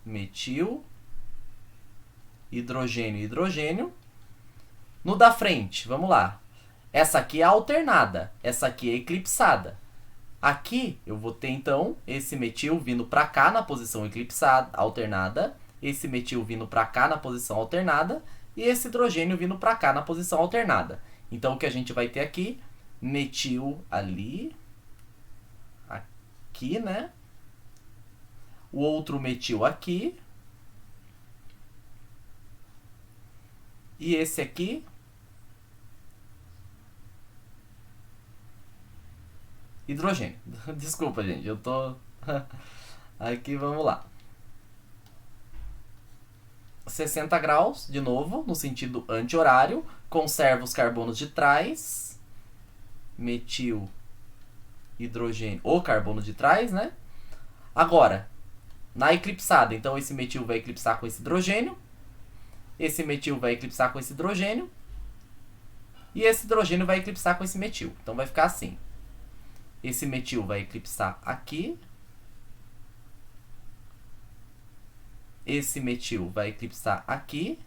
metil, hidrogênio, hidrogênio. No da frente, vamos lá. Essa aqui é alternada, essa aqui é eclipsada. Aqui eu vou ter então esse metil vindo para cá na posição eclipsada, alternada, esse metil vindo para cá na posição alternada e esse hidrogênio vindo para cá na posição alternada. Então o que a gente vai ter aqui, metil ali, aqui, né? O outro metil aqui. E esse aqui, hidrogênio. Desculpa, gente, eu tô... Aqui, vamos lá. 60 graus, de novo, no sentido anti-horário. Conserva os carbonos de trás. Metil, hidrogênio, o carbono de trás, né? Agora, na eclipsada, então esse metil vai eclipsar com esse hidrogênio. Esse metil vai eclipsar com esse hidrogênio. E esse hidrogênio vai eclipsar com esse metil. Então vai ficar assim. Esse metil vai eclipsar aqui. Esse metil vai eclipsar aqui.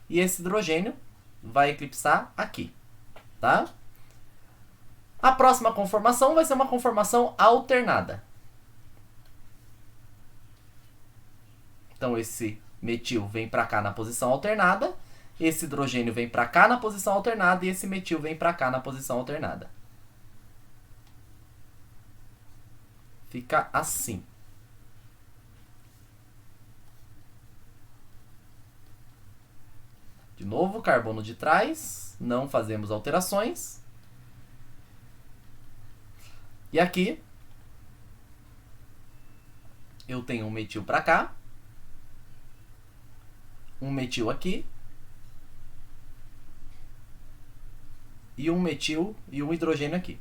E esse hidrogênio vai eclipsar aqui. Tá? A próxima conformação vai ser uma conformação alternada. Então esse metil vem para cá na posição alternada. Esse hidrogênio vem para cá na posição alternada. E esse metil vem para cá na posição alternada. Fica assim. De novo, carbono de trás. Não fazemos alterações. E aqui, eu tenho um metil para cá. Um metil aqui. E um metil e um hidrogênio aqui.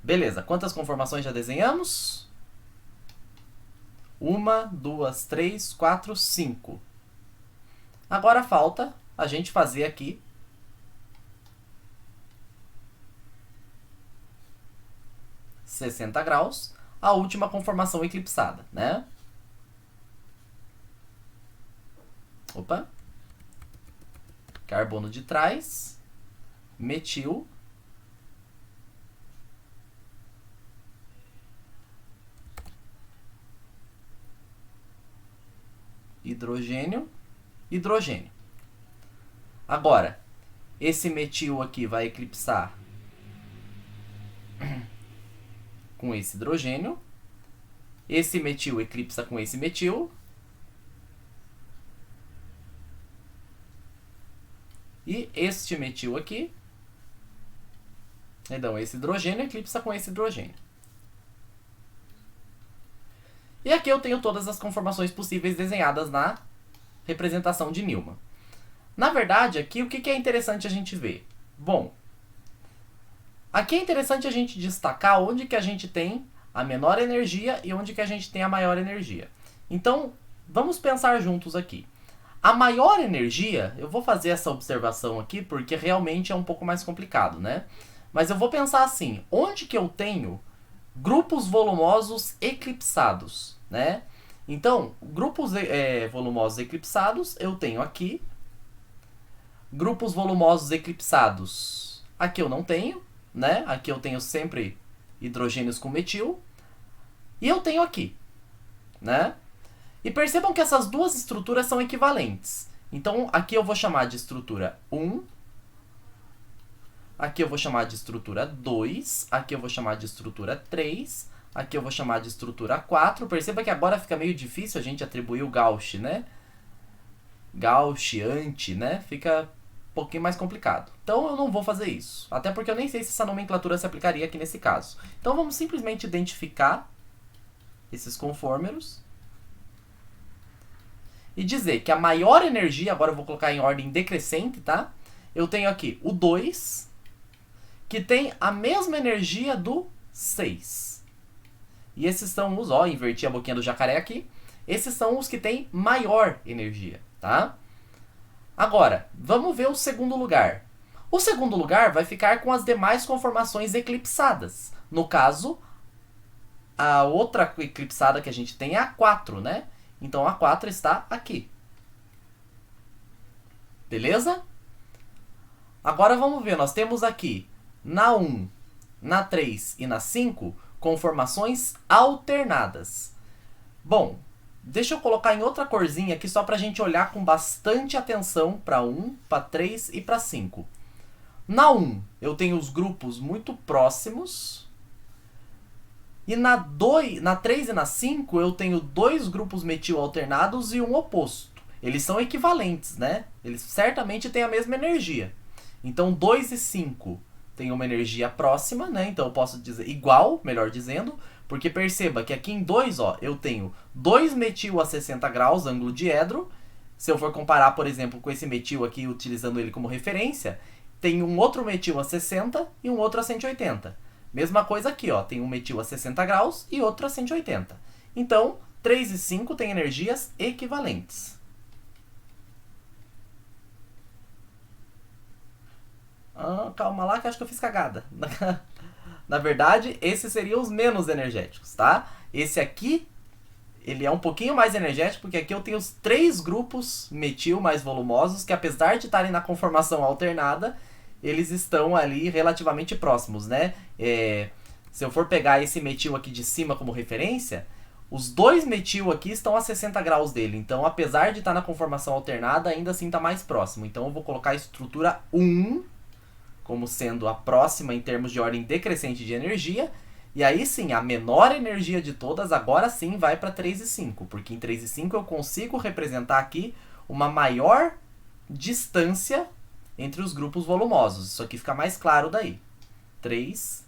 Beleza, quantas conformações já desenhamos? 1, 2, 3, 4, 5. Agora falta a gente fazer aqui (60 graus), a última conformação eclipsada, né? Opa. Carbono de trás, metil, hidrogênio, hidrogênio. Agora, esse metil aqui vai eclipsar com esse hidrogênio. Esse metil eclipsa com esse metil. E este metil aqui, então esse hidrogênio eclipsa com esse hidrogênio. E aqui eu tenho todas as conformações possíveis desenhadas na representação de Newman. Na verdade, aqui o que é interessante a gente ver? Bom, aqui é interessante a gente destacar onde que a gente tem a menor energia e onde que a gente tem a maior energia. Então, vamos pensar juntos aqui. A maior energia, eu vou fazer essa observação aqui porque realmente é um pouco mais complicado, né? Mas eu vou pensar assim, onde que eu tenho grupos volumosos eclipsados, né? Então, grupos volumosos eclipsados eu tenho aqui. Grupos volumosos eclipsados, aqui eu não tenho, né? Aqui eu tenho sempre hidrogênios com metil. E eu tenho aqui, né? E percebam que essas duas estruturas são equivalentes. Então, aqui eu vou chamar de estrutura 1. Aqui eu vou chamar de estrutura 2. Aqui eu vou chamar de estrutura 3. Aqui eu vou chamar de estrutura 4. Perceba que agora fica meio difícil a gente atribuir o Gauss, né? Gaussiante, né? Fica um pouquinho mais complicado. Então, eu não vou fazer isso. Até porque eu nem sei se essa nomenclatura se aplicaria aqui nesse caso. Então, vamos simplesmente identificar esses conformeiros. E dizer que a maior energia, agora eu vou colocar em ordem decrescente, tá? Eu tenho aqui o 2, que tem a mesma energia do 6. E esses são os, ó, inverti a boquinha do jacaré aqui. Esses são os que têm maior energia, tá? Agora, vamos ver o segundo lugar. O segundo lugar vai ficar com as demais conformações eclipsadas. No caso, a outra eclipsada que a gente tem é a 4, né? Então a 4 está aqui. Beleza? Agora vamos ver, nós temos aqui na 1, na 3 e na 5 conformações alternadas. Bom, deixa eu colocar em outra corzinha aqui só para a gente olhar com bastante atenção para 1, para 3 e para 5. Na 1 eu tenho os grupos muito próximos. E na 3 e na 5 eu tenho dois grupos metil alternados e um oposto. Eles são equivalentes, né? Eles certamente têm a mesma energia. Então 2 e 5 têm uma energia próxima, né? Então eu posso dizer igual, melhor dizendo, porque perceba que aqui em 2, ó, eu tenho 2 metil a 60 graus, ângulo diedro. Se eu for comparar, por exemplo, com esse metil aqui, utilizando ele como referência, tem um outro metil a 60 e um outro a 180. Mesma coisa aqui, ó, tem um metil a 60 graus e outro a 180. Então, 3 e 5 têm energias equivalentes. Calma lá que acho que eu fiz cagada. Na verdade, esses seriam os menos energéticos, tá? Esse aqui, ele é um pouquinho mais energético, porque aqui eu tenho os 3 grupos metil mais volumosos, que apesar de estarem na conformação alternada, eles estão ali relativamente próximos, né? Se eu for pegar esse metil aqui de cima como referência, os 2 metil aqui estão a 60 graus dele. Então, apesar de estar na conformação alternada, ainda assim está mais próximo. Então, eu vou colocar a estrutura 1 como sendo a próxima em termos de ordem decrescente de energia. E aí sim, a menor energia de todas agora sim vai para 3 e 5. Porque em 3 e 5 eu consigo representar aqui uma maior distância entre os grupos volumosos. Isso aqui fica mais claro daí. 3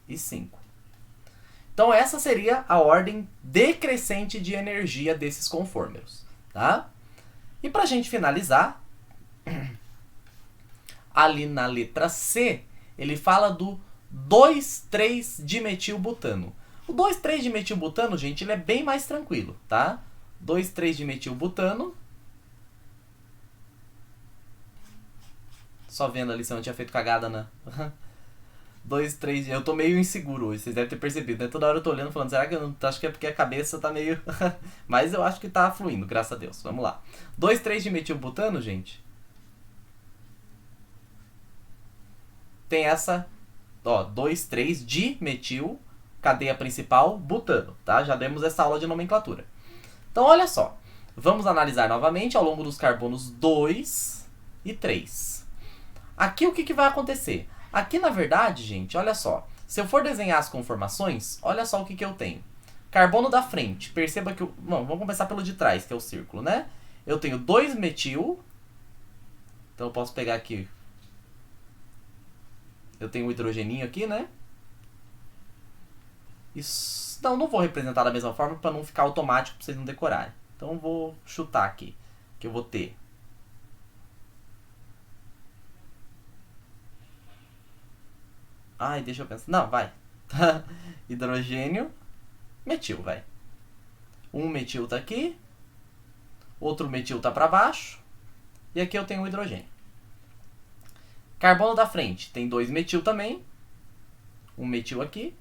e 5. Então essa seria a ordem decrescente de energia desses conformeiros. Tá? E para a gente finalizar, ali na letra C, ele fala do 2,3-dimetilbutano. O 2,3-dimetilbutano, gente, ele é bem mais tranquilo, tá? 2,3-dimetilbutano. Só vendo ali se eu não tinha feito cagada, né? 2, 3... Eu tô meio inseguro hoje, vocês devem ter percebido, né? Toda hora eu tô olhando falando, será que eu não... Acho que é porque a cabeça tá meio... Mas eu acho que tá fluindo, graças a Deus. Vamos lá. 2,3-dimetilbutano, gente. Tem essa... Ó, 2,3-dimetil, cadeia principal, butano, tá? Já demos essa aula de nomenclatura. Então, olha só. Vamos analisar novamente ao longo dos carbonos 2 e 3. Aqui o que vai acontecer? Aqui, na verdade, gente, olha só. Se eu for desenhar as conformações, olha só o que eu tenho. Carbono da frente. Perceba que... Bom, vamos começar pelo de trás, que é o círculo, né? Eu tenho 2 metil. Então, eu posso pegar aqui... Eu tenho um hidrogeninho aqui, né? Isso... Não vou representar da mesma forma para não ficar automático para vocês não decorarem. Então, eu vou chutar aqui. Que eu vou ter... Ai, deixa eu pensar. Não, vai. Hidrogênio. Metil, vai. Um metil tá aqui. Outro metil tá para baixo. E aqui eu tenho um hidrogênio. Carbono da frente. Tem 2 metil também. Um metil aqui.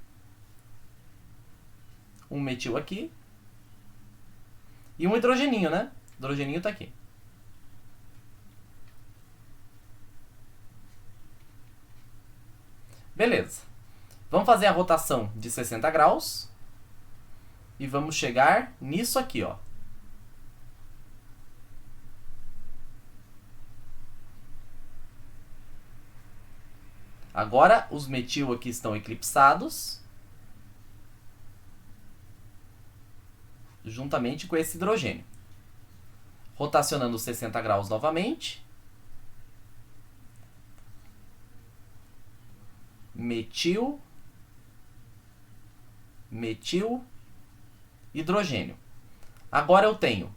Um metil aqui. E um hidrogeninho, né? O hidrogeninho tá aqui. Beleza. Vamos fazer a rotação de 60 graus. E vamos chegar nisso aqui, ó. Agora, os metil aqui estão eclipsados. Juntamente com esse hidrogênio. Rotacionando 60 graus novamente. Metil, metil, hidrogênio. Agora eu tenho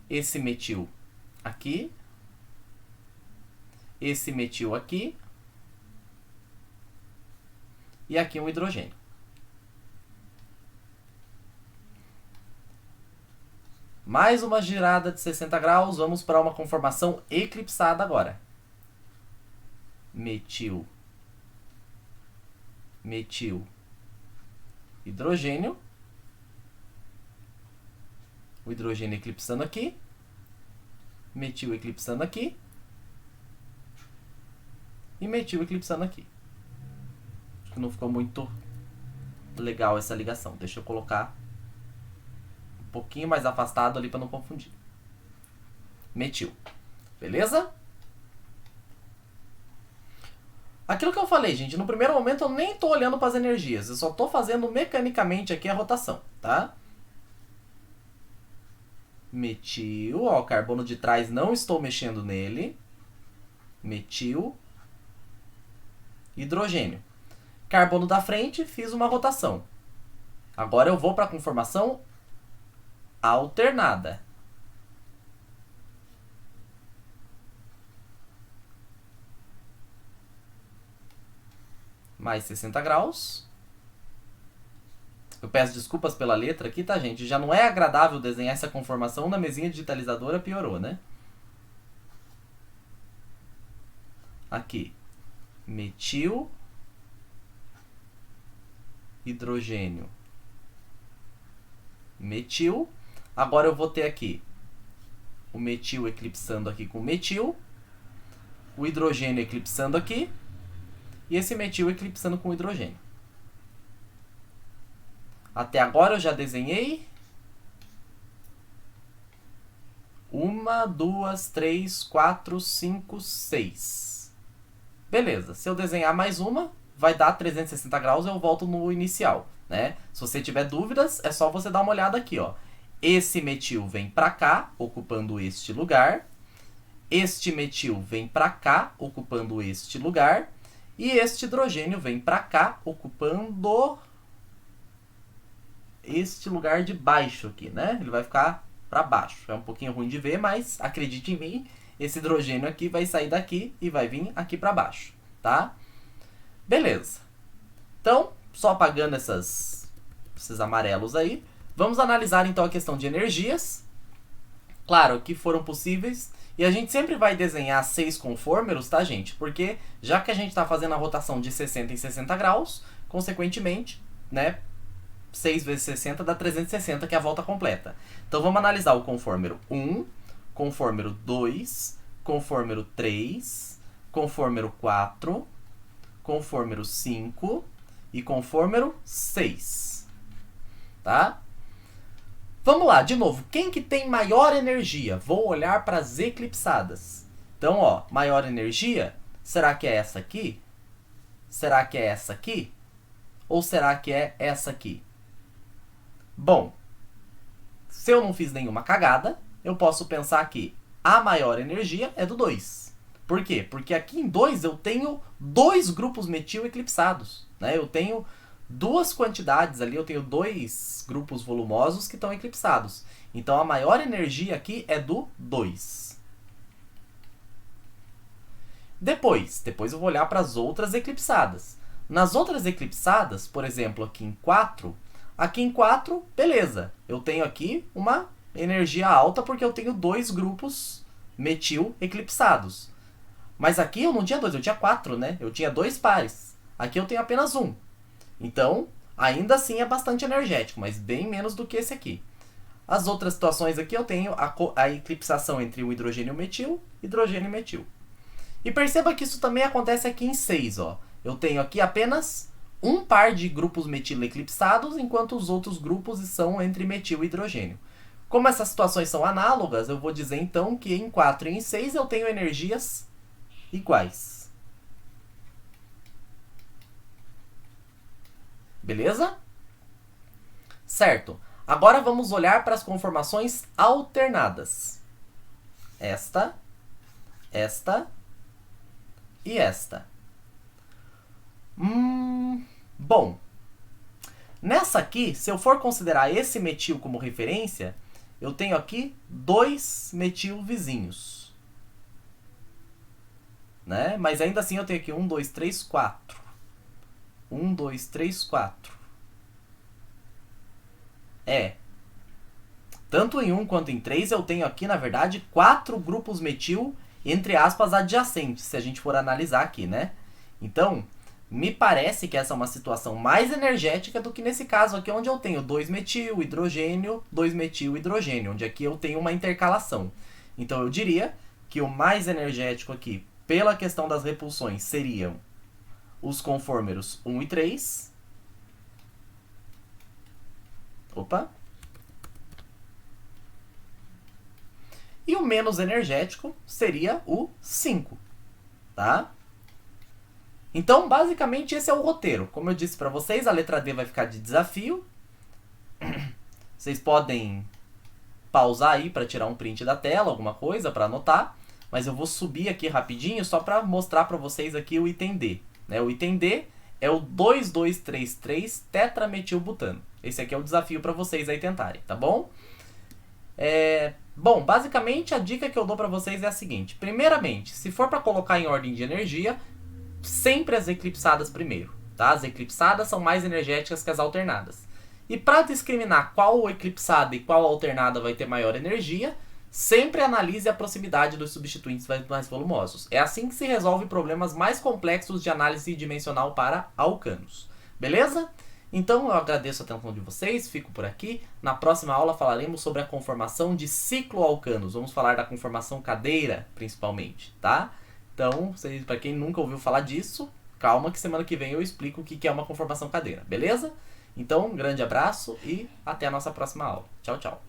esse metil aqui, esse metil aqui e aqui um hidrogênio. Mais uma girada de 60 graus, vamos para uma conformação eclipsada agora. Metil, metil, hidrogênio. O hidrogênio eclipsando aqui. Metil eclipsando aqui. E metil eclipsando aqui. Acho que não ficou muito legal essa ligação. Deixa eu colocar um pouquinho mais afastado ali para não confundir. Metil. Beleza? Aquilo que eu falei, gente, no primeiro momento eu nem estou olhando para as energias. Eu só estou fazendo mecanicamente aqui a rotação, tá? Metil, ó, o carbono de trás não estou mexendo nele. Metil. Hidrogênio. Carbono da frente, fiz uma rotação. Agora eu vou para a conformação alternada. Mais 60 graus. Eu peço desculpas pela letra aqui, tá, gente? Já não é agradável desenhar essa conformação na mesinha digitalizadora, piorou, né? Aqui. Metil. Hidrogênio. Metil. Agora eu vou ter aqui o metil eclipsando aqui com o metil. O hidrogênio eclipsando aqui. E esse metil eclipsando com o hidrogênio. Até agora eu já desenhei 1, 2, 3, 4, 5, 6. Beleza, se eu desenhar mais uma, vai dar 360 graus e eu volto no inicial, né? Se você tiver dúvidas, é só você dar uma olhada aqui, ó. Esse metil vem para cá, ocupando este lugar. Este metil vem para cá, ocupando este lugar. E este hidrogênio vem para cá, ocupando este lugar de baixo aqui, né? Ele vai ficar para baixo. É um pouquinho ruim de ver, mas acredite em mim, esse hidrogênio aqui vai sair daqui e vai vir aqui para baixo, tá? Beleza. Então, só apagando esses amarelos aí, vamos analisar então a questão de energias. Claro que foram possíveis. E a gente sempre vai desenhar 6 conformeiros, tá, gente? Porque já que a gente está fazendo a rotação de 60 em 60 graus, consequentemente, né, 6 vezes 60 dá 360, que é a volta completa. Então vamos analisar o conformeiro 1, conformeiro 2, conformeiro 3, conformeiro 4, conformeiro 5 e conformeiro 6. Tá? Vamos lá, de novo. Quem que tem maior energia? Vou olhar para as eclipsadas. Então, ó, maior energia, será que é essa aqui? Será que é essa aqui? Ou será que é essa aqui? Bom, se eu não fiz nenhuma cagada, eu posso pensar que a maior energia é do 2. Por quê? Porque aqui em 2 eu tenho 2 grupos metil eclipsados, né? Eu tenho duas quantidades ali, eu tenho 2 grupos volumosos que estão eclipsados. Então a maior energia aqui é do 2. Depois eu vou olhar para as outras eclipsadas. Nas outras eclipsadas, por exemplo, aqui em 4, beleza. Eu tenho aqui uma energia alta porque eu tenho 2 grupos metil eclipsados. Mas aqui eu não tinha 2, eu tinha 4, né? Eu tinha 2 pares. Aqui eu tenho apenas 1. Então, ainda assim é bastante energético, mas bem menos do que esse aqui. As outras situações aqui eu tenho a eclipsação entre o hidrogênio metil, hidrogênio metil. E perceba que isso também acontece aqui em 6, ó. Eu tenho aqui apenas um par de grupos metil eclipsados, enquanto os outros grupos são entre metil e hidrogênio. Como essas situações são análogas, eu vou dizer então que em 4 e em 6 eu tenho energias iguais. Beleza? Certo. Agora vamos olhar para as conformações alternadas. Esta e esta. Bom, nessa aqui, se eu for considerar esse metil como referência, eu tenho aqui 2 metil vizinhos. Né? Mas ainda assim eu tenho aqui 1, 2, 3, 4. 1, 2, 3, 4. Tanto em 1 quanto em 3 eu tenho aqui, na verdade, 4 grupos metil, entre aspas, adjacentes, se a gente for analisar aqui, né? Então, Me parece que essa é uma situação mais energética do que nesse caso aqui, onde eu tenho 2-metil, hidrogênio, 2-metil, hidrogênio, onde aqui eu tenho uma intercalação. Então eu diria que o mais energético aqui, pela questão das repulsões, seriam os conformeiros 1 e 3. Opa! E o menos energético seria o 5, tá? Então, basicamente, esse é o roteiro. Como eu disse para vocês, a letra D vai ficar de desafio. Vocês podem pausar aí para tirar um print da tela, alguma coisa, para anotar. Mas eu vou subir aqui rapidinho só para mostrar para vocês aqui o item D. Né? O item D é o 2233 tetrametilbutano. Esse aqui é o desafio para vocês aí tentarem, tá bom? Bom, basicamente a dica que eu dou para vocês é a seguinte. Primeiramente, se for para colocar em ordem de energia, sempre as eclipsadas primeiro, tá? As eclipsadas são mais energéticas que as alternadas. E para discriminar qual eclipsada e qual alternada vai ter maior energia, sempre analise a proximidade dos substituintes mais volumosos. É assim que se resolve problemas mais complexos de análise dimensional para alcanos. Beleza? Então eu agradeço a atenção de vocês, fico por aqui. Na próxima aula falaremos sobre a conformação de cicloalcanos. Vamos falar da conformação cadeira, principalmente, tá? Então, para quem nunca ouviu falar disso, calma que semana que vem eu explico o que é uma conformação cadeira, beleza? Então, um grande abraço e até a nossa próxima aula. Tchau, tchau.